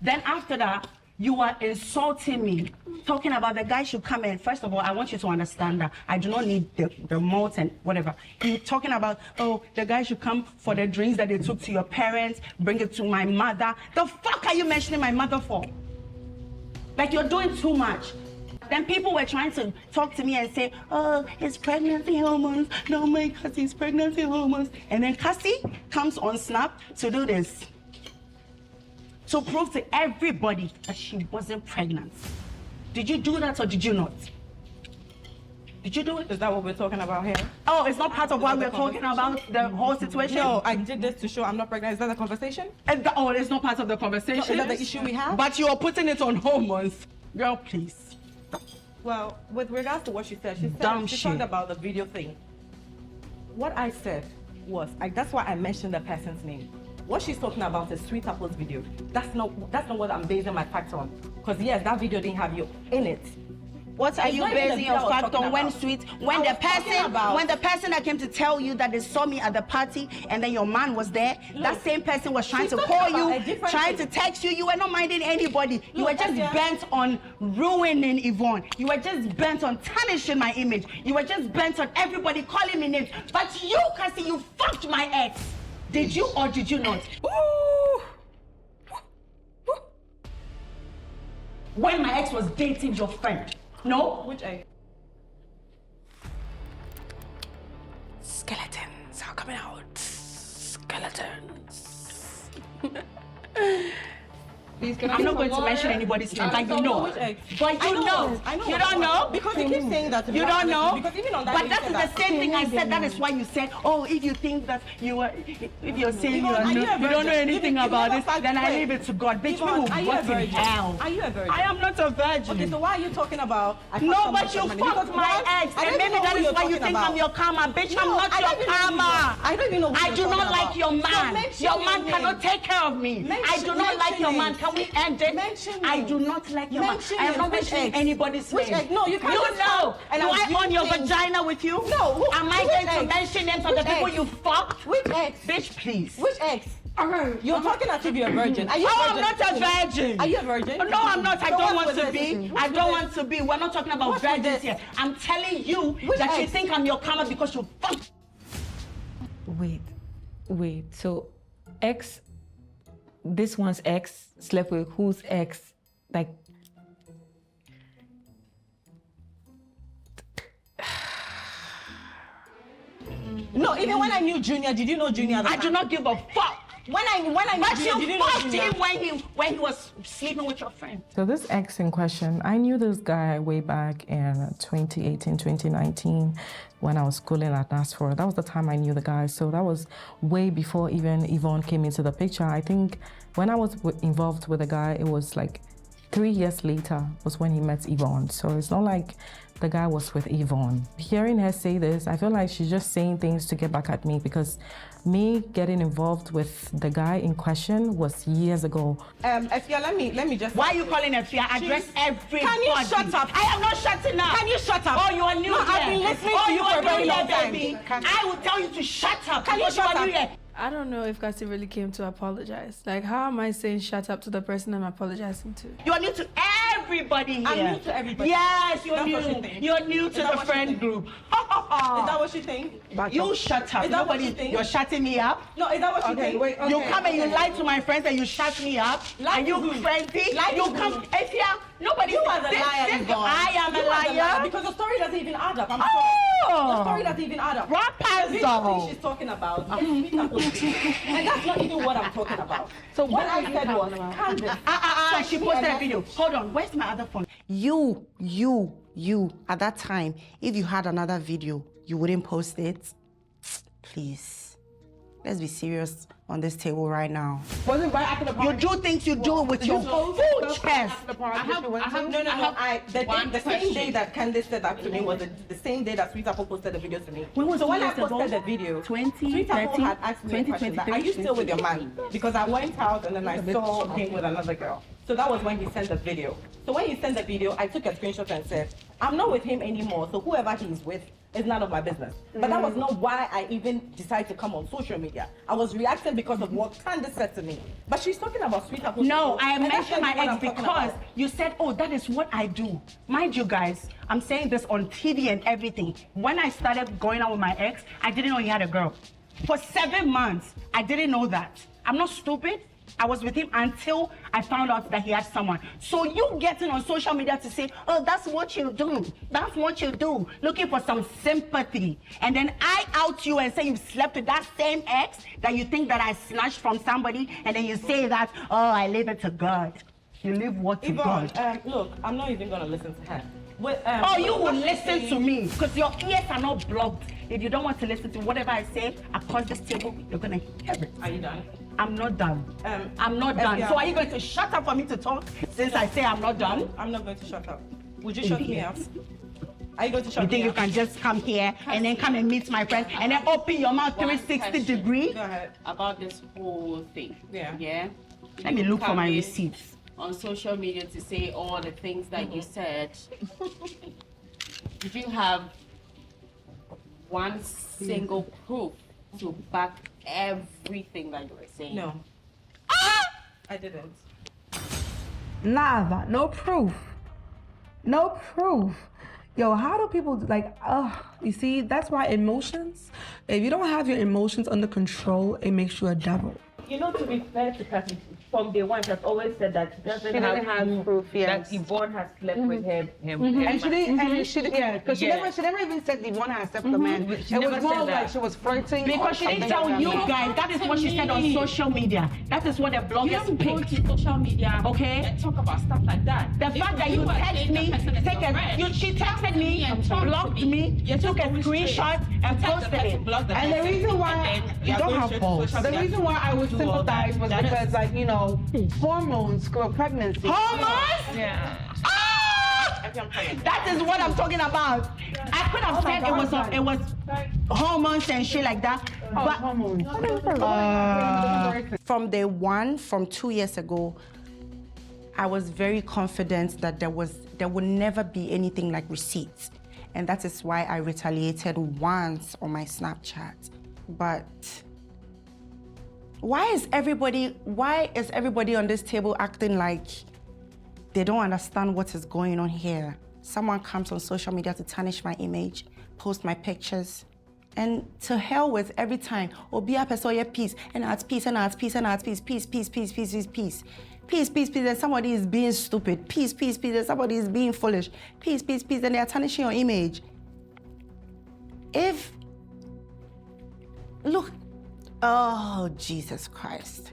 Then after that, you are insulting me, talking about the guy should come in. First of all, I want you to understand that I do not need the malt and whatever. You're talking about, oh, the guy should come for the drinks that they took to your parents, bring it to my mother. The fuck are you mentioning my mother for? Like, you're doing too much. Then people were trying to talk to me and say, oh, it's pregnancy hormones. No, my Cassie's pregnancy hormones. And then Cassie comes on Snap to do this. To prove to everybody that she wasn't pregnant. Did you do that or did you not? Did you do it? Is that what we're talking about here? Oh, it's not part of what we're talking about, the whole situation? No, I did this to show I'm not pregnant. Is that the conversation? Oh, it's not part of the conversation? So is that the issue we have? But you're putting it on hormones. Girl, please. Well, with regards to what she said, she talked about the video thing. What I said was, that's why I mentioned the person's name. What she's talking about is Sweet Apple's video. That's not what I'm basing my facts on. Because yes, that video didn't have you in it. What are you basing your fact on when the person that came to tell you that they saw me at the party and then your man was there, that same person was trying to call you, trying to text you, you were not minding anybody. You were just bent on ruining Yvonne. You were just bent on tarnishing my image. You were just bent on everybody calling me names. But you, Cassie, you fucked my ex. Did you or did you not? Ooh. When my ex was dating your friend. No? Which egg? Skeletons are coming out. Skeletons. Please, I'm not going to mention anybody's name, but you know. But you know. You don't know? Because you keep saying that. You don't know? Because even on that, but that is the same thing I said. That is why you said, oh, if you think that you are, if you're saying you don't know anything about it, then I leave it to God. Bitch, we will go to hell. Are you a virgin? I am not a virgin. Okay, so why are you talking about? No, but you fucked my ex. And maybe that is why you think I'm your karma. Bitch, I'm not your karma. I don't even know. I do not like your man. Your man cannot take care of me. I do not like your man. Can we end it? I do not like your man. I am not mentioning anybody's name. No, you can't. You know. Do I own your vagina with you? No. Am I going to mention names of the people you fucked? Which ex? Bitch, please. Which ex? You're talking as if you're a virgin. Are you I'm not a virgin. Are you a virgin? No, I'm not. I don't want to be. I don't want to be. We're not talking about virgins here. I'm telling you that you think I'm your karma because you fucked. Wait. So, ex, this one's ex slept with whose ex? Like, no, even when I knew Junior, did you know Junior? I do not give a fuck. When I knew Junior, did you know Junior? Him when he was sleeping with your friend. So this ex in question, I knew this guy way back in 2018, 2019, when I was schooling at NASFOR. That was the time I knew the guy. So that was way before even Yvonne came into the picture. I think when I was involved with the guy, it was like 3 years later was when he met Yvonne. So it's not like the guy was with Yvonne. Hearing her say this, I feel like she's just saying things to get back at me, because me getting involved with the guy in question was years ago. Efia, let me just. Why are you calling Efia? Address everybody. Can you shut up? I am not shutting up. Can you shut up? Oh, you are new No, here. I've been listening to you for a very long time. Baby. I will tell you to shut up. Can you because shut are up? new here. I don't know if Cassie really came to apologize. Like, how am I saying shut up to the person I'm apologizing to? You are new to everybody here. I'm new to everybody. Yes, you're That's new. what you think. You're new to the friend group. Is that what you think? You shut up. Is that what you think? You're shutting me up. No, is that what you think? Wait, You come and you lie to my friends and you shut me up. Lie and you to who? crazy. Lie You to come. who? Efia, nobody. You are the liar, Yvonne. I am You a are the liar. Because the story doesn't even add up. I'm Oh. sorry. The story doesn't even add up. The video thing she's talking about, and that's not even what I'm talking about. So what I said was, Candace. She posted a video. Hold on, where's my other phone? You, at that time, if you had another video, you wouldn't post it? Please, let's be serious on this table right now. Wasn't right after the party. You do things you do with your full chest. The same day that Candace said that to me was the same day that Sweet Apple posted the video to me. When was so when I years ago? posted the video, 20, Sweet Apple 30, had asked me a question that, are you still with your man? Because I went out and then I saw him with another girl. So that was when he sent the video. So when he sent the video, I took a screenshot and said, I'm not with him anymore, so whoever he's with is none of my business. But that was not why I even decided to come on social media. I was reacting because of what Candace said to me. But she's talking about Sweet Apple. No, I and that's mentioned my what I'm ex talking because about. you said, oh, that is what I do. Mind you guys, I'm saying this on TV and everything. When I started going out with my ex, I didn't know he had a girl. For 7 months, I didn't know that. I'm not stupid. I was with him until I found out that he had someone. So you getting on social media to say, oh, that's what you do. That's what you do. Looking for some sympathy. And then I out you and say you slept with that same ex that you think that I snatched from somebody. And then you say that, oh, I leave it to God. You leave what to Yvonne, God. look, I'm not even going to listen to her. Oh, you will listen to me because your ears are not blocked. If you don't want to listen to whatever I say across this table, you're going to hear it. Are you done? I'm not done. I'm not done. So are you going to shut up for me to talk since I say I'm not done? I'm not going to shut up. Would you shut me up? Are you going to shut me up? You think you can just come here and then come and meet my friend and then open your mouth 360 degrees? Go ahead. About this whole thing. Yeah. Let me look for my receipts. On social media to say all the things that you said. Did you have one single proof to back everything that you were saying? No. I didn't. Nada. No proof. No proof. Yo, how do people like, you see, that's why emotions, if you don't have your emotions under control, it makes you a devil. You know, to be fair to Cassie, from day one, she has always said that she doesn't have proof that Yvonne has slept with him. And she didn't, because she never even said Yvonne had slept with the man. It was more like she was flirting. Because she didn't tell you guys, that is what she said on social media. That is what the bloggers You don't go to social media and talk about stuff like that. The fact that you text me, she texted me, blocked me, took a screenshot and posted it. And the reason why you don't have balls. The reason why I would sympathize was because, like, you know, hormones grow pregnancy. Hormones? Yeah. That is what I'm talking about. I could have said it was hormones and shit like that. But From day one, from 2 years ago, I was very confident that there would never be anything like receipts. And that is why I retaliated once on my Snapchat. But why is everybody on this table acting like they don't understand what is going on here? Someone comes on social media to tarnish my image, post my pictures, and to hell with every time. Oh, be up so your peace, and at peace, and at peace, and at peace, peace, peace, peace, peace, peace, peace. Peace, peace, peace, and somebody is being stupid. Peace, peace, peace, and somebody is being foolish. Peace, peace, peace, and they are tarnishing your image. Look, oh, Jesus Christ.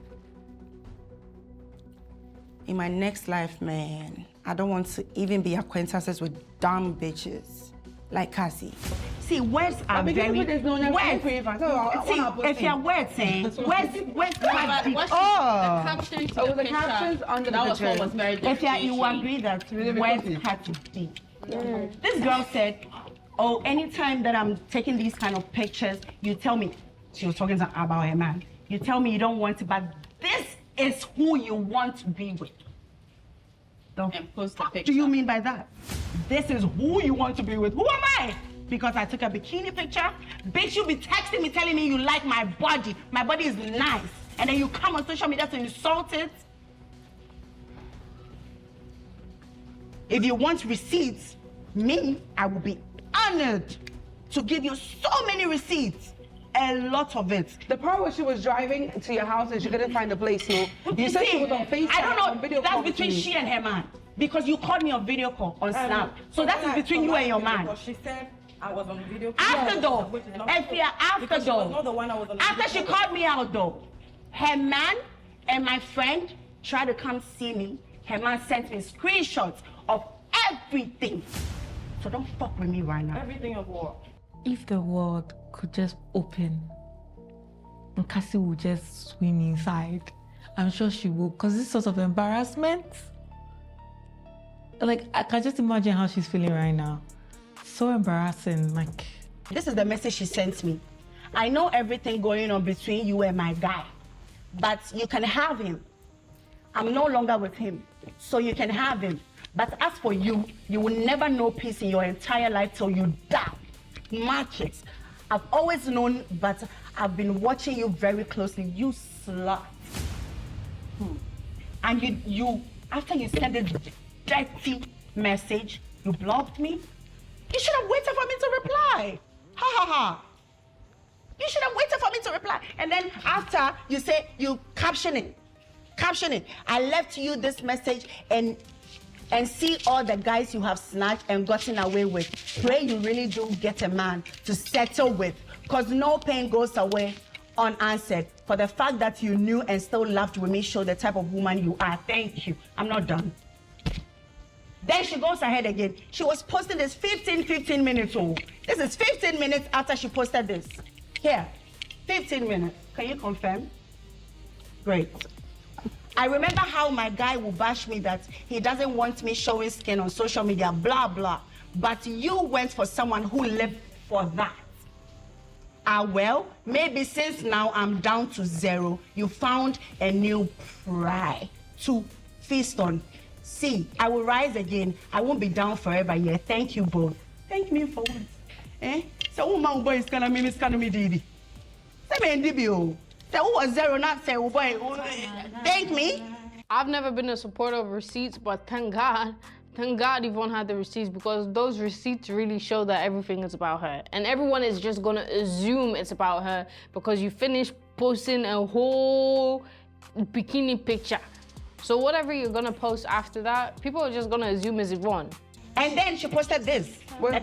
In my next life, man, I don't want to even be acquaintances with dumb bitches like Cassie. See, words are very words. See, if your words saying words have the The caption to the picture, under that was what was very if you agree that words had to be. This girl said, oh, anytime that I'm taking these kind of pictures, you tell me, she was talking about her man, you tell me you don't want to, but this is who you want to be with. And post the picture. Do you mean by that? This is who you want to be with. Who am I? Because I took a bikini picture? Bitch, you be texting me telling me you like my body. My body is nice. And then you come on social media to insult it? If you want receipts, I will be honored to give you so many receipts. A lot of it. The part where she was driving to your house and she couldn't find the place, no? You said she was on FaceTime. I don't know. Video that's call between with she and her man. Because you called me on video call on Snap. So that is between you and your man. She said I was on video call. After though, after she called me out though, her man and my friend tried to come see me. Her man sent me screenshots of everything. So don't fuck with me right now. Everything of what? If the world could just open and Cassie would just swim inside, I'm sure she will, because this sort of embarrassment, like, I can just imagine how she's feeling right now. So embarrassing, like. This is the message she sent me. I know everything going on between you and my guy, but you can have him. I'm no longer with him, so you can have him. But as for you, you will never know peace in your entire life till you die. Matrix. I've always known, but I've been watching you very closely. You slut. And you, after you sent a dirty message, you blocked me. You should have waited for me to reply. Ha ha ha. You should have waited for me to reply. And then after you say you caption it. I left you this message and see all the guys you have snatched and gotten away with. Pray you really do get a man to settle with, because no pain goes away unanswered. For the fact that you knew and still laughed with me show the type of woman you are. Thank you. I'm not done. Then she goes ahead again. She was posting this 15 minutes old. This is 15 minutes after she posted this. Here, 15 minutes. Can you confirm? Great. I remember how my guy will bash me that he doesn't want me showing skin on social media, blah, blah. But you went for someone who lived for that. Well, maybe since now I'm down to 0, you found a new pride to feast on. See, I will rise again. I won't be down forever. Yeah, thank you both. Thank me for what? So, woman boy is gonna me, Miss Canome Didi. Say me NDBO. Who was 0, not say, oh boy, thank me. I've never been a supporter of receipts, but thank God Yvonne had the receipts, because those receipts really show that everything is about her. And everyone is just gonna assume it's about her because you finished posting a whole bikini picture. So whatever you're gonna post after that, people are just gonna assume is Yvonne. And then she posted this,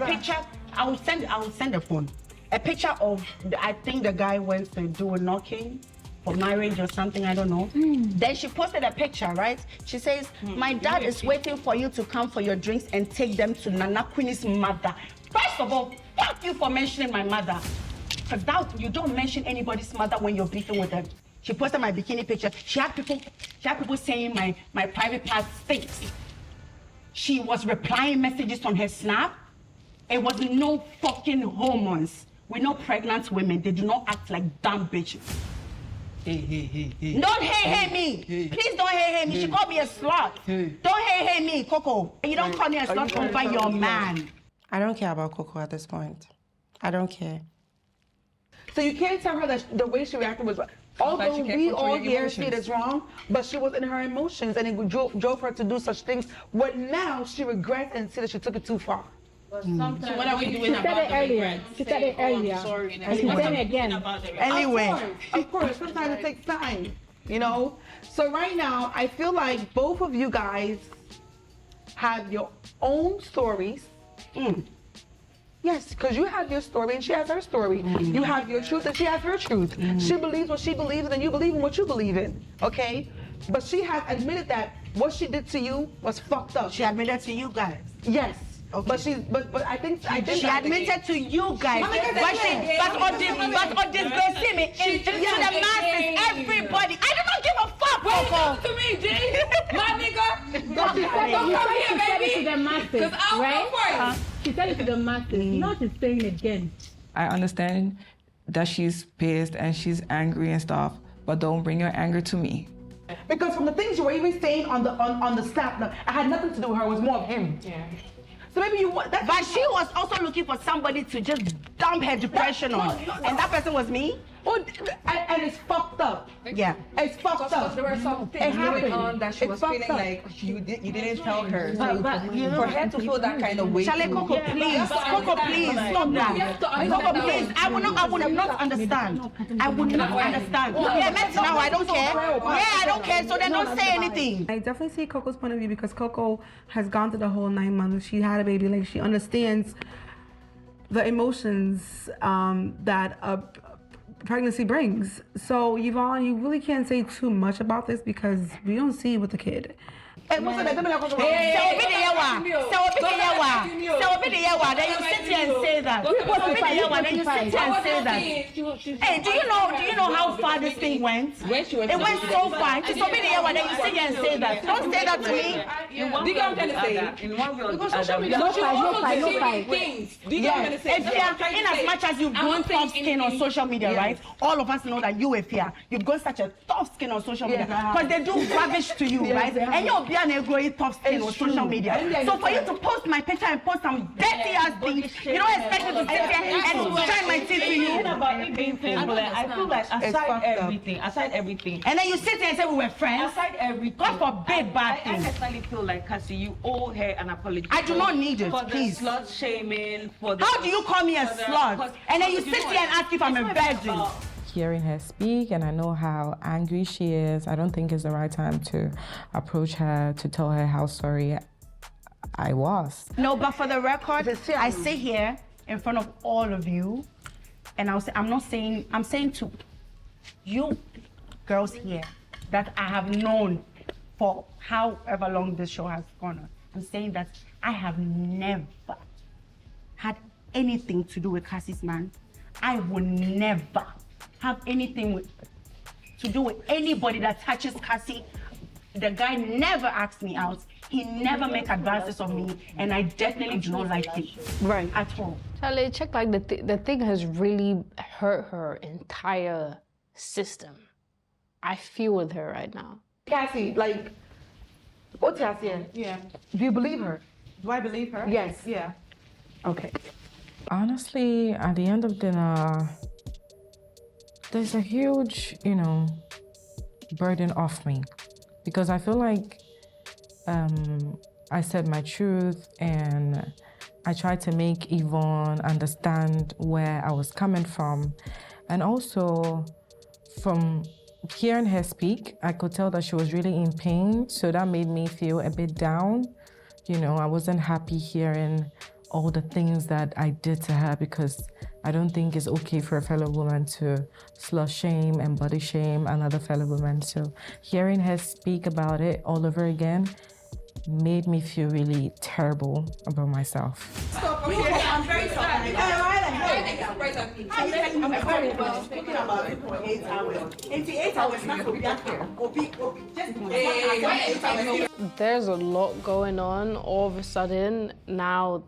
picture, I will send a phone. A picture of, I think the guy went to do a knocking for marriage or something, I don't know. Then she posted a picture, right? She says, my dad is waiting for you to come for your drinks and take them to Nana Queenie's mother. First of all, fuck you for mentioning my mother. Because you don't mention anybody's mother when you're beefing with them. She posted my bikini picture. She had people saying my private part stinks. She was replying messages on her Snap. It was no fucking hormones. We know pregnant women, they do not act like dumb bitches. Hey. Don't hey me. Please don't hey me. She called me a slut. Don't hey me, Coco. You don't call me a slut over your man. I don't care about Coco at this point. I don't care. So you can't tell her that the way she reacted was right. Although we all here see it as wrong, but she was in her emotions and it drove her to do such things. But now she regrets and see that she took it too far. So what are we doing about the regret? She said it earlier. I'm sorry. She said it again. Anyway, of course, sometimes it takes time, you know? So right now, I feel like both of you guys have your own stories. Yes, because you have your story and she has her story. You have your truth and she has her truth. She believes what she believes and you believe in what you believe in, okay? But she has admitted that what she did to you was fucked up. She admitted to you guys. Yes. But I think She admitted to you guys, but on this me to the masses, everybody. I do not give a fuck. Wait, to me, G. My nigga. Don't come here, baby. To the masses, right? She said it to the masses. Now she's saying it again. I understand that she's pissed and she's angry and stuff, but don't bring your anger to me. Because from the things you were even saying on the snap, I had nothing to do with her. It was more of him. Yeah. So maybe you. But she was also looking for somebody to just dump her depression on, and that person was me. Oh, and it's fucked up. Yeah, it's fucked up. There were some things going on that she was feeling like you didn't tell her. But you know, for her to feel that kind of way. Charlie, Coco, please, stop that. Coco, please, I would not understand. I would not understand. Yeah, let's now. I don't care. Yeah, I don't care. So then don't say anything. I definitely see Coco's point of view because Coco has gone through the whole 9 months. She had a baby. Like she understands the emotions that pregnancy brings. So Yvonne, you really can't say too much about this because we don't see it with the kid. Then you sit here and say that. Hey, do you know how far this thing went? It went so far. Then you sit here and say that. Don't say that to me. Do you know what I'm trying to say? In one way or the other. No fight. In as much as you've grown tough skin on social media, right? All of us know that you, Efia, you've got such a tough skin on social media because they do rubbish to you, right? And you'll be an growing tough skin on social media. So for you to post my picture and post some dirty ass things, you don't expect me to sit here and shine my teeth to you. I feel like aside everything. And then you sit here and say we were friends. Aside everything. God forbid bad things. I personally feel like, Cassie, you owe her an apology. I do not need it, for please. The slut shaming. For the, how do you call me a slut? And then you sit here and ask if I'm a virgin. Hearing her speak, and I know how angry she is, I don't think it's the right time to approach her to tell her how sorry I was. No, but for the record, I sit here in front of all of you, and I'll say, I'm saying to you girls here that I have known for however long this show has gone on, I'm saying that I have never had anything to do with Cassie's man. I will never have anything to do with anybody that touches Cassie. The guy never asked me out. He never make advances of me, and I definitely do not like it. Right. At all. Charlie, check like the thing has really hurt her entire system. I feel with her right now. Cassie, like, what's Cassie? Yeah. Do you believe her? Do I believe her? Yes. Yeah. Okay. Honestly, at the end of dinner, there's a huge, burden off me because I feel like I said my truth and I tried to make Yvonne understand where I was coming from. And also from hearing her speak, I could tell that she was really in pain. So that made me feel a bit down. I wasn't happy hearing all the things that I did to her because I don't think it's okay for a fellow woman to slut shame and body shame another fellow woman. So hearing her speak about it all over again made me feel really terrible about myself. I'm very sorry. There's a lot going on all of a sudden. Now,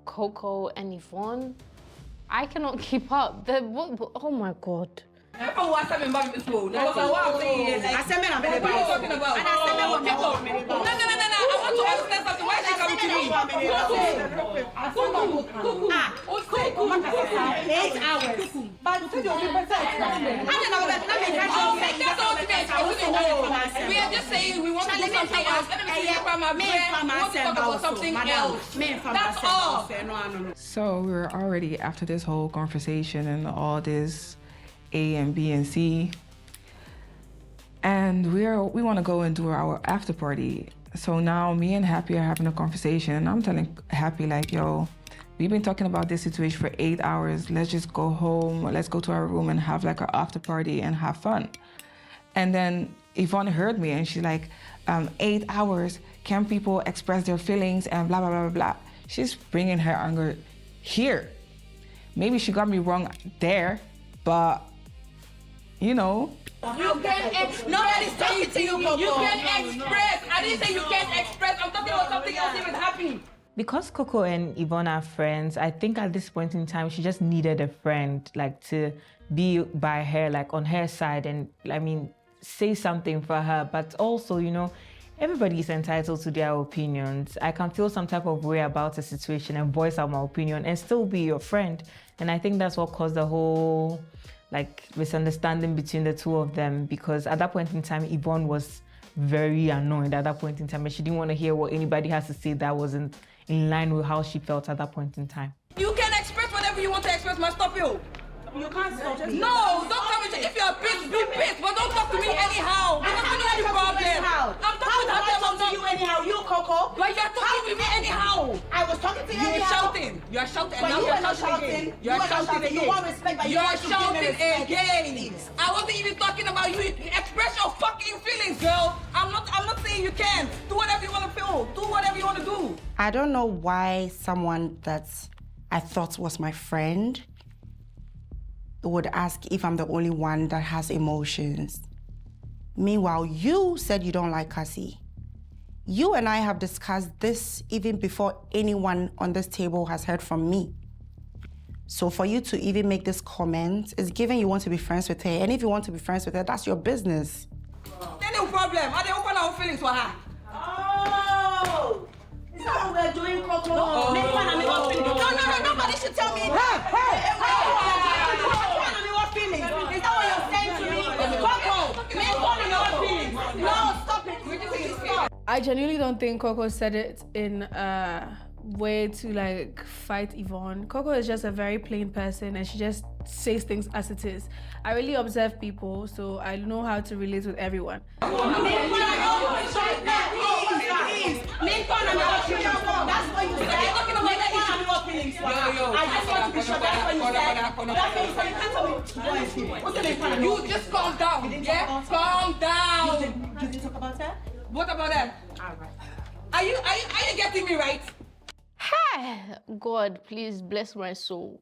Coco and Yvonne, I cannot keep up. Oh my God. We are just saying we want to do something else. Something else. That's all. So we're already after this whole conversation and all this A and B and C, and we want to go and do our after party. So now me and Happy are having a conversation, and I'm telling Happy like, yo, we've been talking about this situation for 8 hours. Let's just go home. Let's go to our room and have like our after party and have fun. And then Yvonne heard me and she's like, 8 hours, can people express their feelings and blah, blah, blah, blah. She's bringing her anger here. Maybe she got me wrong there, but, you know. You can express. Nobody's talking to you, Coco. You can express. I didn't say you can't express. I'm talking about something else even happening. Because Coco and Yvonne are friends, I think at this point in time, she just needed a friend, like to be by her, like on her side and, I mean, say something for her. But also, you know, everybody is entitled to their opinions. I can feel some type of way about a situation and voice out my opinion and still be your friend. And I think that's what caused the whole like misunderstanding between the two of them, because at that point in time, Yvonne was very annoyed at that point in time and she didn't want to hear what anybody has to say that wasn't in line with how she felt at that point in time. You can express whatever you want to express, man. Stop you. You can't stop me. No, don't tell me. If you're pissed, be pissed, but don't talk to me anyhow. Because I don't have a problem. I'm talking to you anyhow. You, Coco. But you're talking to me anyhow. I was talking to you anyhow. You're shouting. You're shouting. But you are shouting. You're shouting again. You want respect, but you're shouting again. I wasn't even talking about you. Express your fucking feelings, girl. I'm not saying you can't. Do whatever you want to feel. Do whatever you want to do. I don't know why someone that I thought was my friend would ask if I'm the only one that has emotions. Meanwhile, you said you don't like Cassie. You and I have discussed this even before anyone on this table has heard from me. So for you to even make this comment is given you want to be friends with her. And if you want to be friends with her, that's your business. No problem. I don't open our feelings for her. Oh! Is that what we're doing, Coco? No, nobody should tell me. Hey! Feelings. Is that what you're saying to me? Coco, make fun of your feelings. No, stop it. Stop. I genuinely don't think Coco said it in a way to like fight Yvonne. Coco is just a very plain person and she just says things as it is. I really observe people, so I know how to relate with everyone. Make fun of your feelings. Make fun of your feelings. That's what you said. You're talking about your feelings. I just want to be sure that's what you said. That's what you said. You can't tell me. What's the name? You just calm down. Yeah? Calm down. You didn't talk about that? What about that? All right. Are you getting me right? Hi, God, please bless my soul.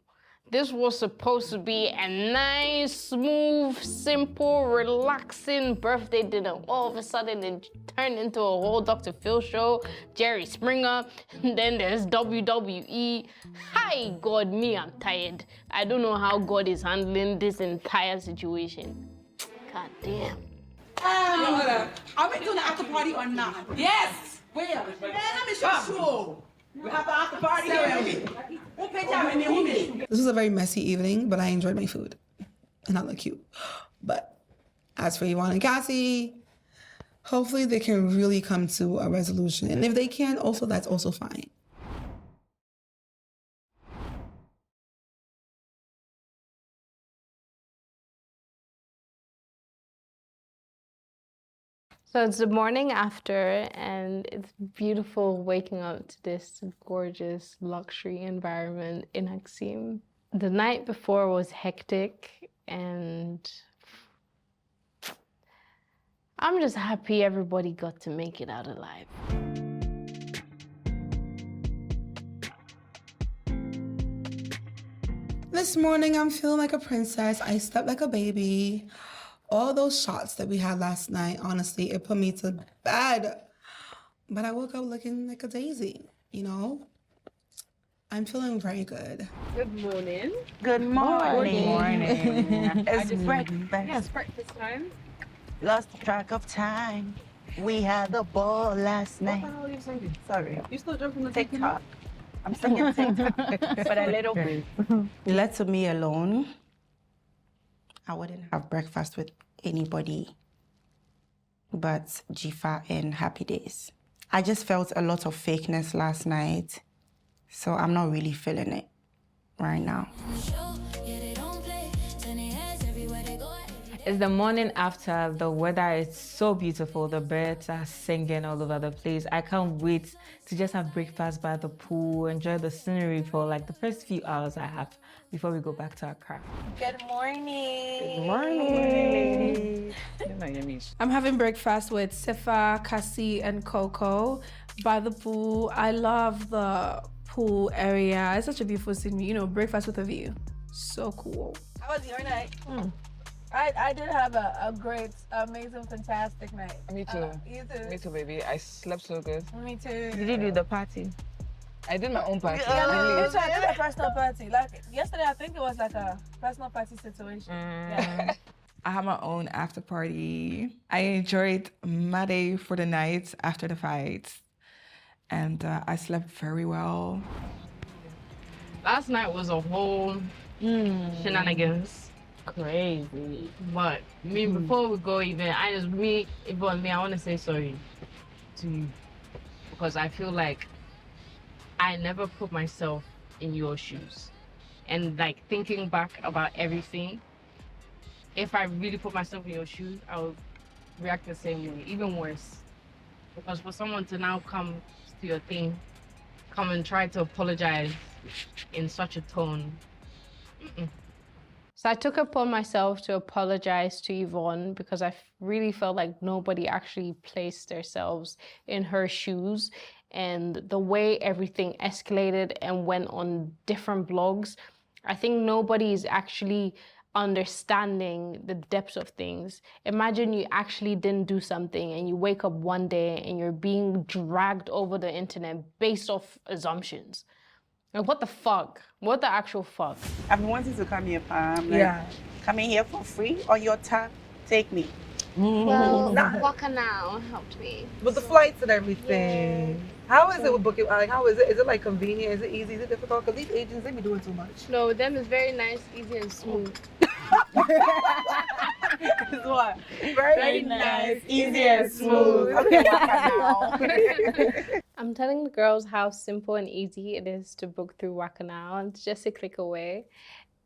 This was supposed to be a nice, smooth, simple, relaxing birthday dinner. All of a sudden, it turned into a whole Dr. Phil show, Jerry Springer, and then there's WWE. Hi, God, me, I'm tired. I don't know how God is handling this entire situation. God damn. Are we doing the after party or not? Yes! Where? Yeah, let me show you. We have an after party here. This was a very messy evening, but I enjoyed my food. And I look cute. But as for Yvonne and Cassie, hopefully they can really come to a resolution. And if they can, also, that's also fine. So it's the morning after, and it's beautiful waking up to this gorgeous luxury environment in Haksim. The night before was hectic, and I'm just happy everybody got to make it out alive. This morning, I'm feeling like a princess. I slept like a baby. All those shots that we had last night, honestly, it put me to bed. But I woke up looking like a daisy, you know? I'm feeling very good. Good morning. Good morning. Good morning. It's breakfast. Yes, breakfast time. Lost track of time. We had the ball last night. What the hell are you singing? Sorry. You still jumping the TikTok. I'm singing TikTok, but a little bit. Left to me alone, I wouldn't have breakfast with anybody but Jifa and Happy Days. I just felt a lot of fakeness last night, so I'm not really feeling it right now. It's the morning after. The weather is so beautiful. The birds are singing all over the place. I can't wait to just have breakfast by the pool, enjoy the scenery for like the first few hours I have before we go back to our craft. Good morning. Good morning. I'm having breakfast with Sifa, Cassie, and Coco by the pool. I love the pool area. It's such a beautiful scenery. You know, breakfast with a view. So cool. How was your night? I did have a great, amazing, fantastic night. Me too. You too. Me too, baby. I slept so good. Me too. Did you do the party? I did my own party. Yeah, I did a personal party. Like yesterday, I think it was like a personal party situation. Yeah. I had my own after party. I enjoyed my day for the night after the fight. And I slept very well. Last night was a whole shenanigans. Crazy. But before we go even, I want to say sorry to you. Because I feel like I never put myself in your shoes. And like thinking back about everything, if I really put myself in your shoes, I would react the same way, even worse. Because for someone to now come to your thing, come and try to apologize in such a tone. So I took upon myself to apologize to Yvonne because I really felt like nobody actually placed themselves in her shoes. And the way everything escalated and went on different blogs, I think nobody is actually understanding the depths of things. Imagine you actually didn't do something and you wake up one day and you're being dragged over the internet based off assumptions. Like, what the fuck? What the actual fuck? I've been wanting to come here, Pam. Like, coming here for free on your time, take me. Well, Waka Now helped me. With the flights and everything. How is it with booking? Like, how is it? Is it like convenient? Is it easy? Is it difficult? Because these agents, they be doing too much. No, with them it's very nice, easy, and smooth. It's what? Very nice, easy and smooth. I'm telling the girls how simple and easy it is to book through Waka Now. It's just a click away.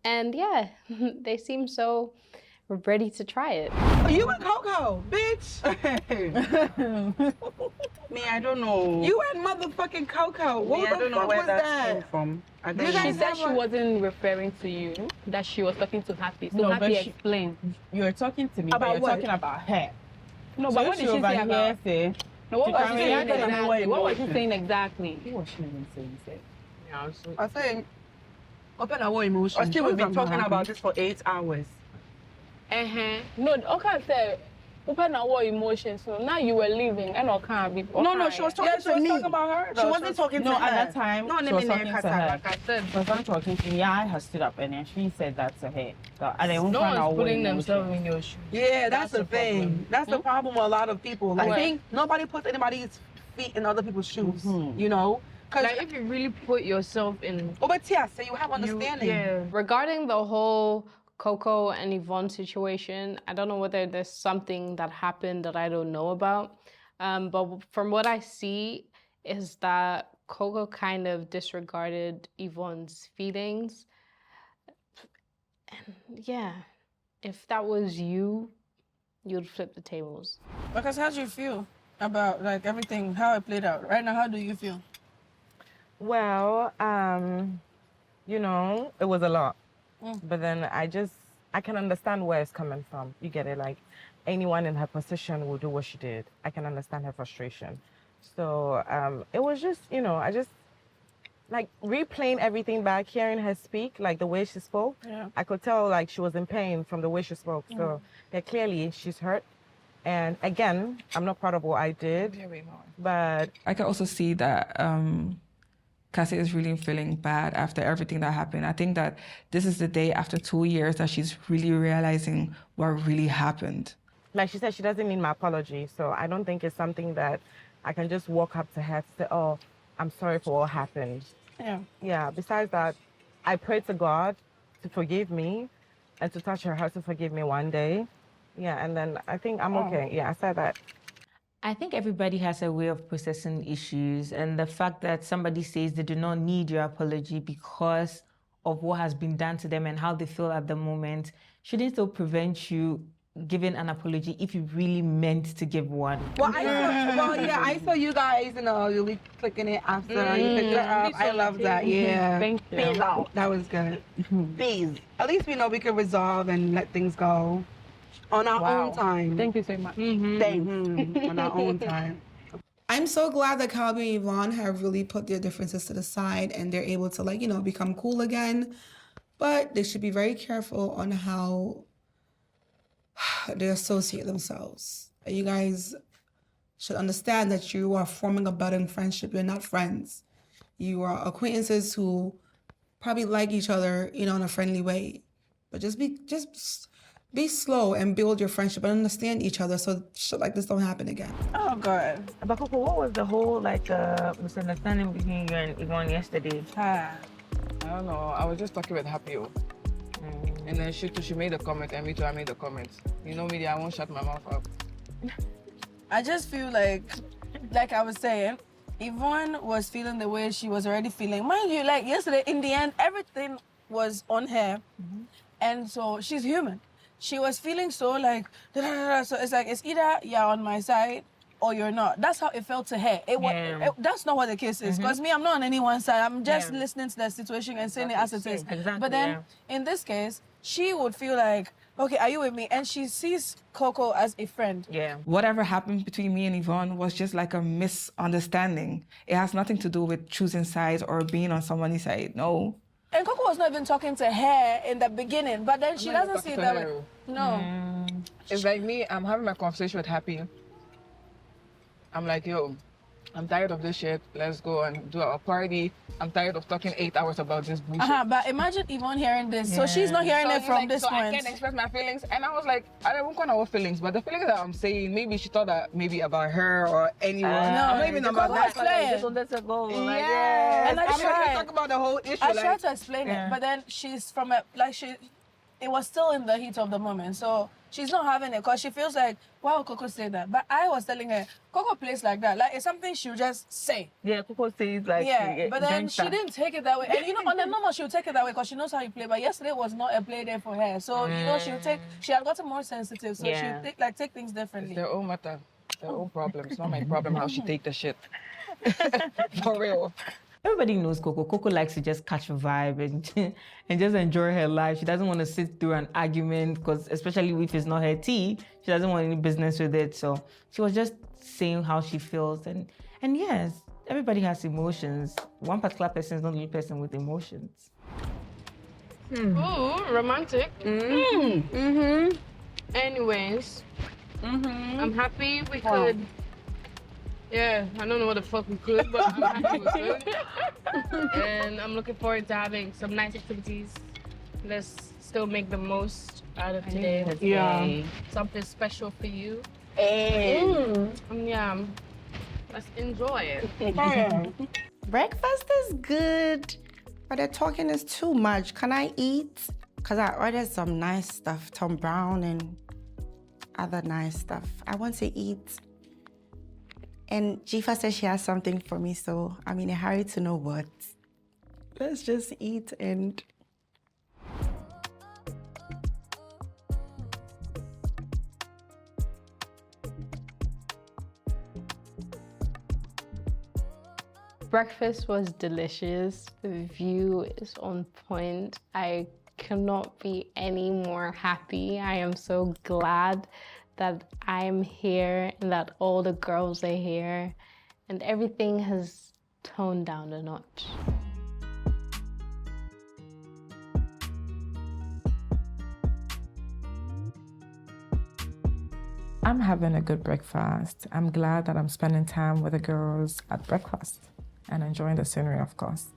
And yeah, they seem so ready to try it. You and Coco, bitch. Me, I don't know. You and motherfucking Coco. What I don't know fuck where was that that? came from. She said she wasn't referring to you, that she was talking to Happy. So Happy explained. You're talking to me, About but you're what? talking about her. No, So but if what did she she say about? say? No, what was she saying react on exactly? her What was she emotion. saying exactly? What was she even saying? I think, open our emotions. Or she would be talking about this for 8 hours. No, okay, say, open our emotions. So now you were leaving, and I can't be. No, she was talking to me. talking about her. She wasn't talking to No, her. at that time, No, she let was me talking name to her. like I said. She was not talking to me. I had stood up and then she said that to her. So, and then No one's putting themselves in your shoes. Yeah, that's the thing. problem. That's the problem with a lot of people. Like, Right. think nobody puts anybody's feet in other people's shoes. You know, because Like, if you really put yourself in... oh, but yeah, so you have understanding. Regarding the whole Coco and Yvonne situation, I don't know whether there's something that happened that I don't know about. But from what I see is that Coco kind of disregarded Yvonne's feelings. And yeah, if that was you, you'd flip the tables. Because how do you feel about like everything, how it played out? Right now, how do you feel? Well, you know, it was a lot. But then I can understand where it's coming from. You get it? Like, anyone in her position will do what she did. I can understand her frustration. So it was just, you know, I just, like, replaying everything back, hearing her speak, like the way she spoke. Yeah. I could tell, like, she was in pain from the way she spoke. So yeah, clearly she's hurt. And again, I'm not proud of what I did, but I can also see that Cassie is really feeling bad after everything that happened. I think that this is the day after 2 years that she's really realizing what really happened. like she said, she doesn't need my apology. So I don't think it's something that I can just walk up to her and say, oh, I'm sorry for what happened. Yeah. Yeah, besides that, I pray to God to forgive me and to touch her heart to forgive me one day. Yeah, and then I think I'm okay. Yeah, I said that. I think everybody has a way of processing issues, and the fact that somebody says they do not need your apology because of what has been done to them and how they feel at the moment shouldn't still prevent you giving an apology if you really meant to give one? Well, I saw you guys, really clicking it after you picked her up. I love that. Yeah. Thank you. Peace out. That was good. Peace. At least we know we can resolve and let things go on our own time. Thank you so much. Thanks. On our own time. I'm so glad that Calby and Yvonne have really put their differences to the side and they're able to become cool again. But they should be very careful on how they associate themselves. You guys should understand that you are forming a budding friendship. You're not friends. You are acquaintances who probably like each other, in a friendly way. But just be slow and build your friendship and understand each other so shit like this don't happen again. Oh God. But Coco, what was the whole misunderstanding between you and Yvonne yesterday? I don't know. I was just talking with Happy. And then she made a comment and me too, I made a comment. You know me, I won't shut my mouth up. I just feel like I was saying, Yvonne was feeling the way she was already feeling. Mind you, yesterday, in the end, everything was on her. And so she's human. She was feeling so so it's either you're on my side or you're not. That's how it felt to her. That's not what the case is. Because me, I'm not on anyone's side. I'm just listening to the situation and saying it as it is. Exactly, but then, in this case, she would feel like, okay, are you with me? And she sees Coco as a friend. Yeah. Whatever happened between me and Yvonne was just like a misunderstanding. It has nothing to do with choosing sides or being on somebody's side. No. And Coco was not even talking to her in the beginning, but then she doesn't see it that way. No. It's like me, I'm having my conversation with Happy. I'm like, yo, I'm tired of this shit. Let's go and do our party. I'm tired of talking 8 hours about this bullshit. But imagine Yvonne hearing this. So she's not hearing it from this point. I can't express my feelings. And I was like, I don't know what feelings, but the feelings that I'm saying, maybe she thought that maybe about her or anyone. No, maybe not about that. And I tried to talk about the whole issue. I tried to explain it, but then she's from it was still in the heat of the moment. So she's not having it because she feels like, why would Coco say that? But I was telling her, Coco plays like that. It's something she'll just say. Yeah, Coco says but then she didn't take it that way. And on the normal, she'll take it that way because she knows how you play. But yesterday was not a play day for her. So, she had gotten more sensitive. So she'll take things differently. It's their own matter. Their own problem. It's not my problem how she take the shit. For real. Everybody knows Coco. Coco likes to just catch a vibe and just enjoy her life. She doesn't want to sit through an argument because, especially if it's not her tea, she doesn't want any business with it. So she was just saying how she feels. And yes, everybody has emotions. One particular person is not the only person with emotions. Ooh, romantic. Anyways, I'm happy we could. Yeah, I don't know what the fuck we could, but I'm happy we could. And I'm looking forward to having some nice activities. Let's still make the most out of today. Yeah. Something special for you. Yeah. Let's enjoy it. Breakfast is good, but the talking is too much. Can I eat? Because I ordered some nice stuff, Tom Brown and other nice stuff. I want to eat. And Jifa says she has something for me, so I'm in a hurry to know what. Let's just eat and... Breakfast was delicious. The view is on point. I cannot be any more happy. I am so glad that I'm here and that all the girls are here and everything has toned down a notch. I'm having a good breakfast. I'm glad that I'm spending time with the girls at breakfast and enjoying the scenery, of course.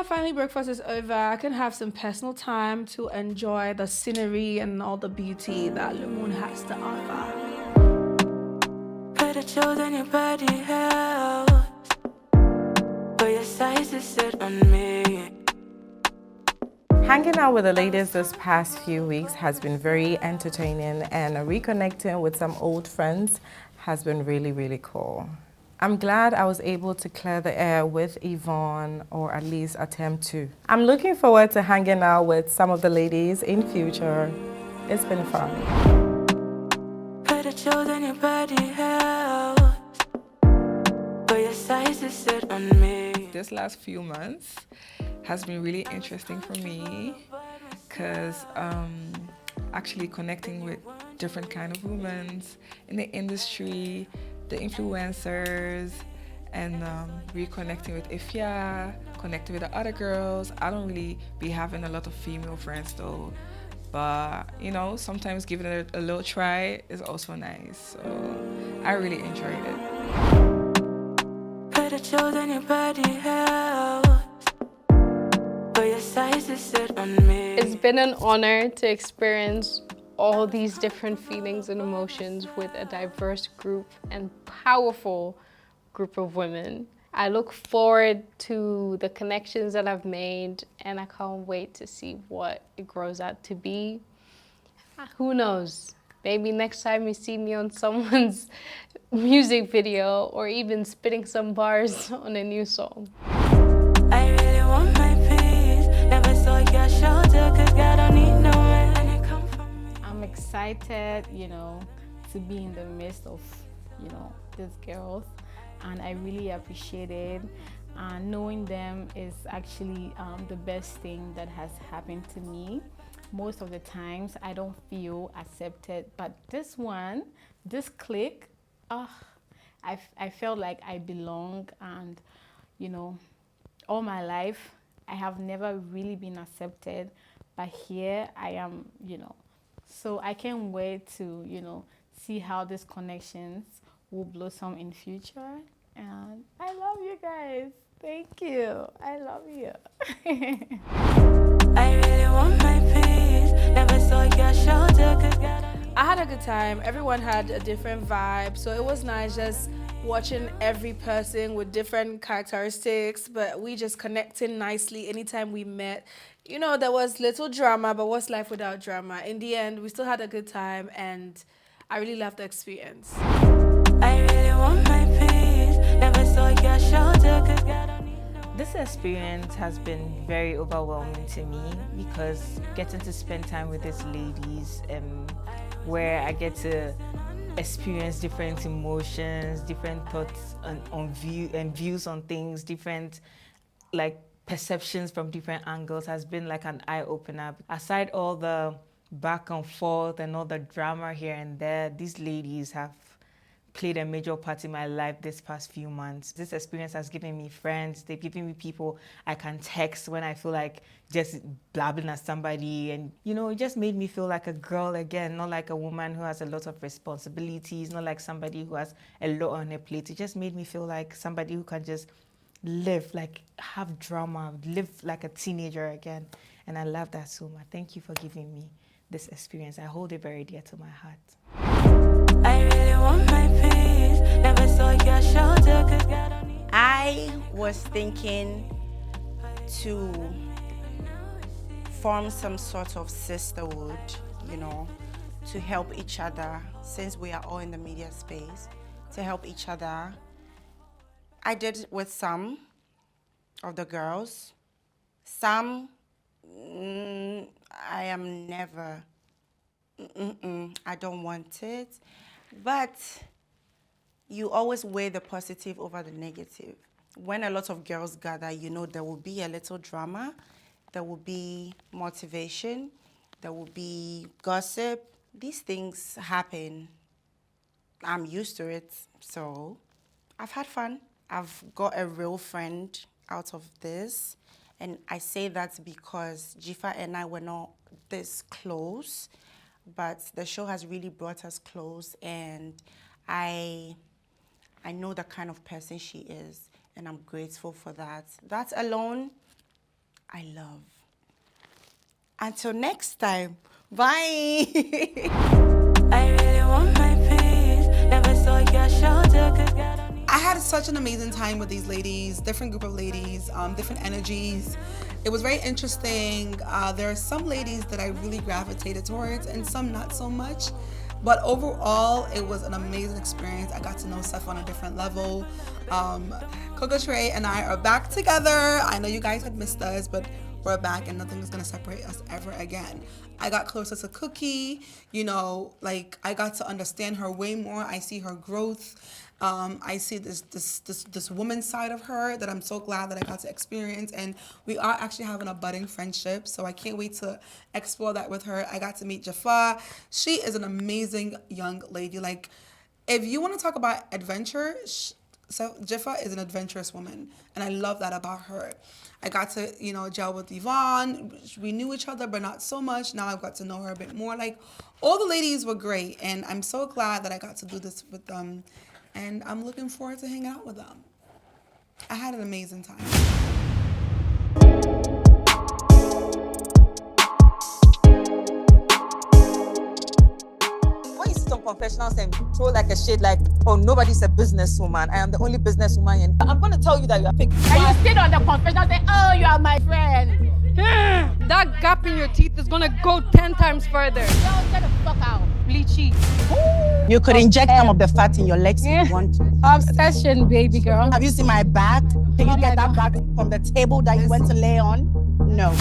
Finally, breakfast is over. I can have some personal time to enjoy the scenery and all the beauty that Le Moon has to offer. Put a child on your body held, but your size is set on me. Hanging out with the ladies this past few weeks has been very entertaining, and reconnecting with some old friends has been really, really cool. I'm glad I was able to clear the air with Yvonne, or at least attempt to. I'm looking forward to hanging out with some of the ladies in future. It's been fun. Put a child in your body held, but your size is set on me. This last few months has been really interesting for me because actually connecting with different kind of women in the industry, the influencers, and reconnecting with Ifya, connecting with the other girls. I don't really be having a lot of female friends though, but you know, sometimes giving it a little try is also nice. So I really enjoyed it. Put a child in your body held, but your size is set on me. It's been an honor to experience all these different feelings and emotions with a diverse group and powerful group of women. I look forward to the connections that I've made, and I can't wait to see what it grows out to be. Who knows? Maybe next time you see me on someone's music video or even spitting some bars on a new song. I really want my peace. Never saw your shoulder, 'cause God don't need no man. I'm excited, you know, to be in the midst of, you know, these girls, and I really appreciate it. Knowing them is actually the best thing that has happened to me. Most of the times I don't feel accepted, but this one, this clique, I felt like I belong, and you know, all my life I have never really been accepted, but here I am, you know. So I can't wait to, you know, see how these connections will blossom in future. And I love you guys. Thank you. I love you. I really want my peace. Never saw your shoulder, 'cause God don't need. I had a good time. Everyone had a different vibe, so it was nice just watching every person with different characteristics, but we just connected nicely anytime we met. You know, there was little drama, but what's life without drama? In the end, we still had a good time, and I really loved the experience. I really want my peace. Never saw your shoulder, 'cause God don't need. This experience has been very overwhelming to me because getting to spend time with these ladies, where I get to experience different emotions, different thoughts on views on things, different like perceptions from different angles, has been like an eye-opener. Aside all the back and forth and all the drama here and there, these ladies have played a major part in my life this past few months. This experience has given me friends. They've given me people I can text when I feel like just blabbing at somebody. And, you know, it just made me feel like a girl again, not like a woman who has a lot of responsibilities, not like somebody who has a lot on her plate. It just made me feel like somebody who can just live, like have drama, live like a teenager again. And I love that so much. Thank you for giving me this experience. I hold it very dear to my heart. I really want my peace. Never saw your shoulder, 'cause God don't need. I was thinking to form some sort of sisterhood, you know, to help each other, since we are all in the media space, to help each other. I did with some of the girls. Some, I am never, I don't want it. But you always weigh the positive over the negative. When a lot of girls gather, you know there will be a little drama, there will be motivation, there will be gossip. These things happen. I'm used to it, so I've had fun. I've got a real friend out of this, and I say that because Jifa and I were not this close, but the show has really brought us close, and I know the kind of person she is, and I'm grateful for that. That alone, I love. Until next time, bye. I really want my peace. Never saw your shoulder, 'cause God don't need. I had such an amazing time with these ladies, different group of ladies, different energies. It was very interesting. There are some ladies that I really gravitated towards and some not so much. But overall, it was an amazing experience. I got to know Steph on a different level. Coco Trey and I are back together. I know you guys had missed us, but we're back and nothing is gonna separate us ever again. I got closer to Cookie, you know, like I got to understand her way more. I see her growth. I see this woman side of her that I'm so glad that I got to experience, and we are actually having a budding friendship, so I can't wait to explore that with her. I got to meet Jaffa. She is an amazing young lady. Like, if you want to talk about adventure, so Jaffa is an adventurous woman, and I love that about her. I got to, you know, gel with Yvonne. We knew each other, but not so much. Now I've got to know her a bit more. Like, all the ladies were great, and I'm so glad that I got to do this with them. And I'm looking forward to hanging out with them. I had an amazing time. When you sit on confessionals and throw like a shade like, oh, nobody's a businesswoman. I am the only businesswoman. And I'm going to tell you that you are fake. And you sit on the confessional and say, oh, you are my friend. That gap in your teeth is gonna go 10 times further. No, get the fuck out. Bleachy. You could inject some of the fat in your legs if you want to. Obsession, baby girl. Have you seen my back? Can you get that back from the table that you went to lay on? No.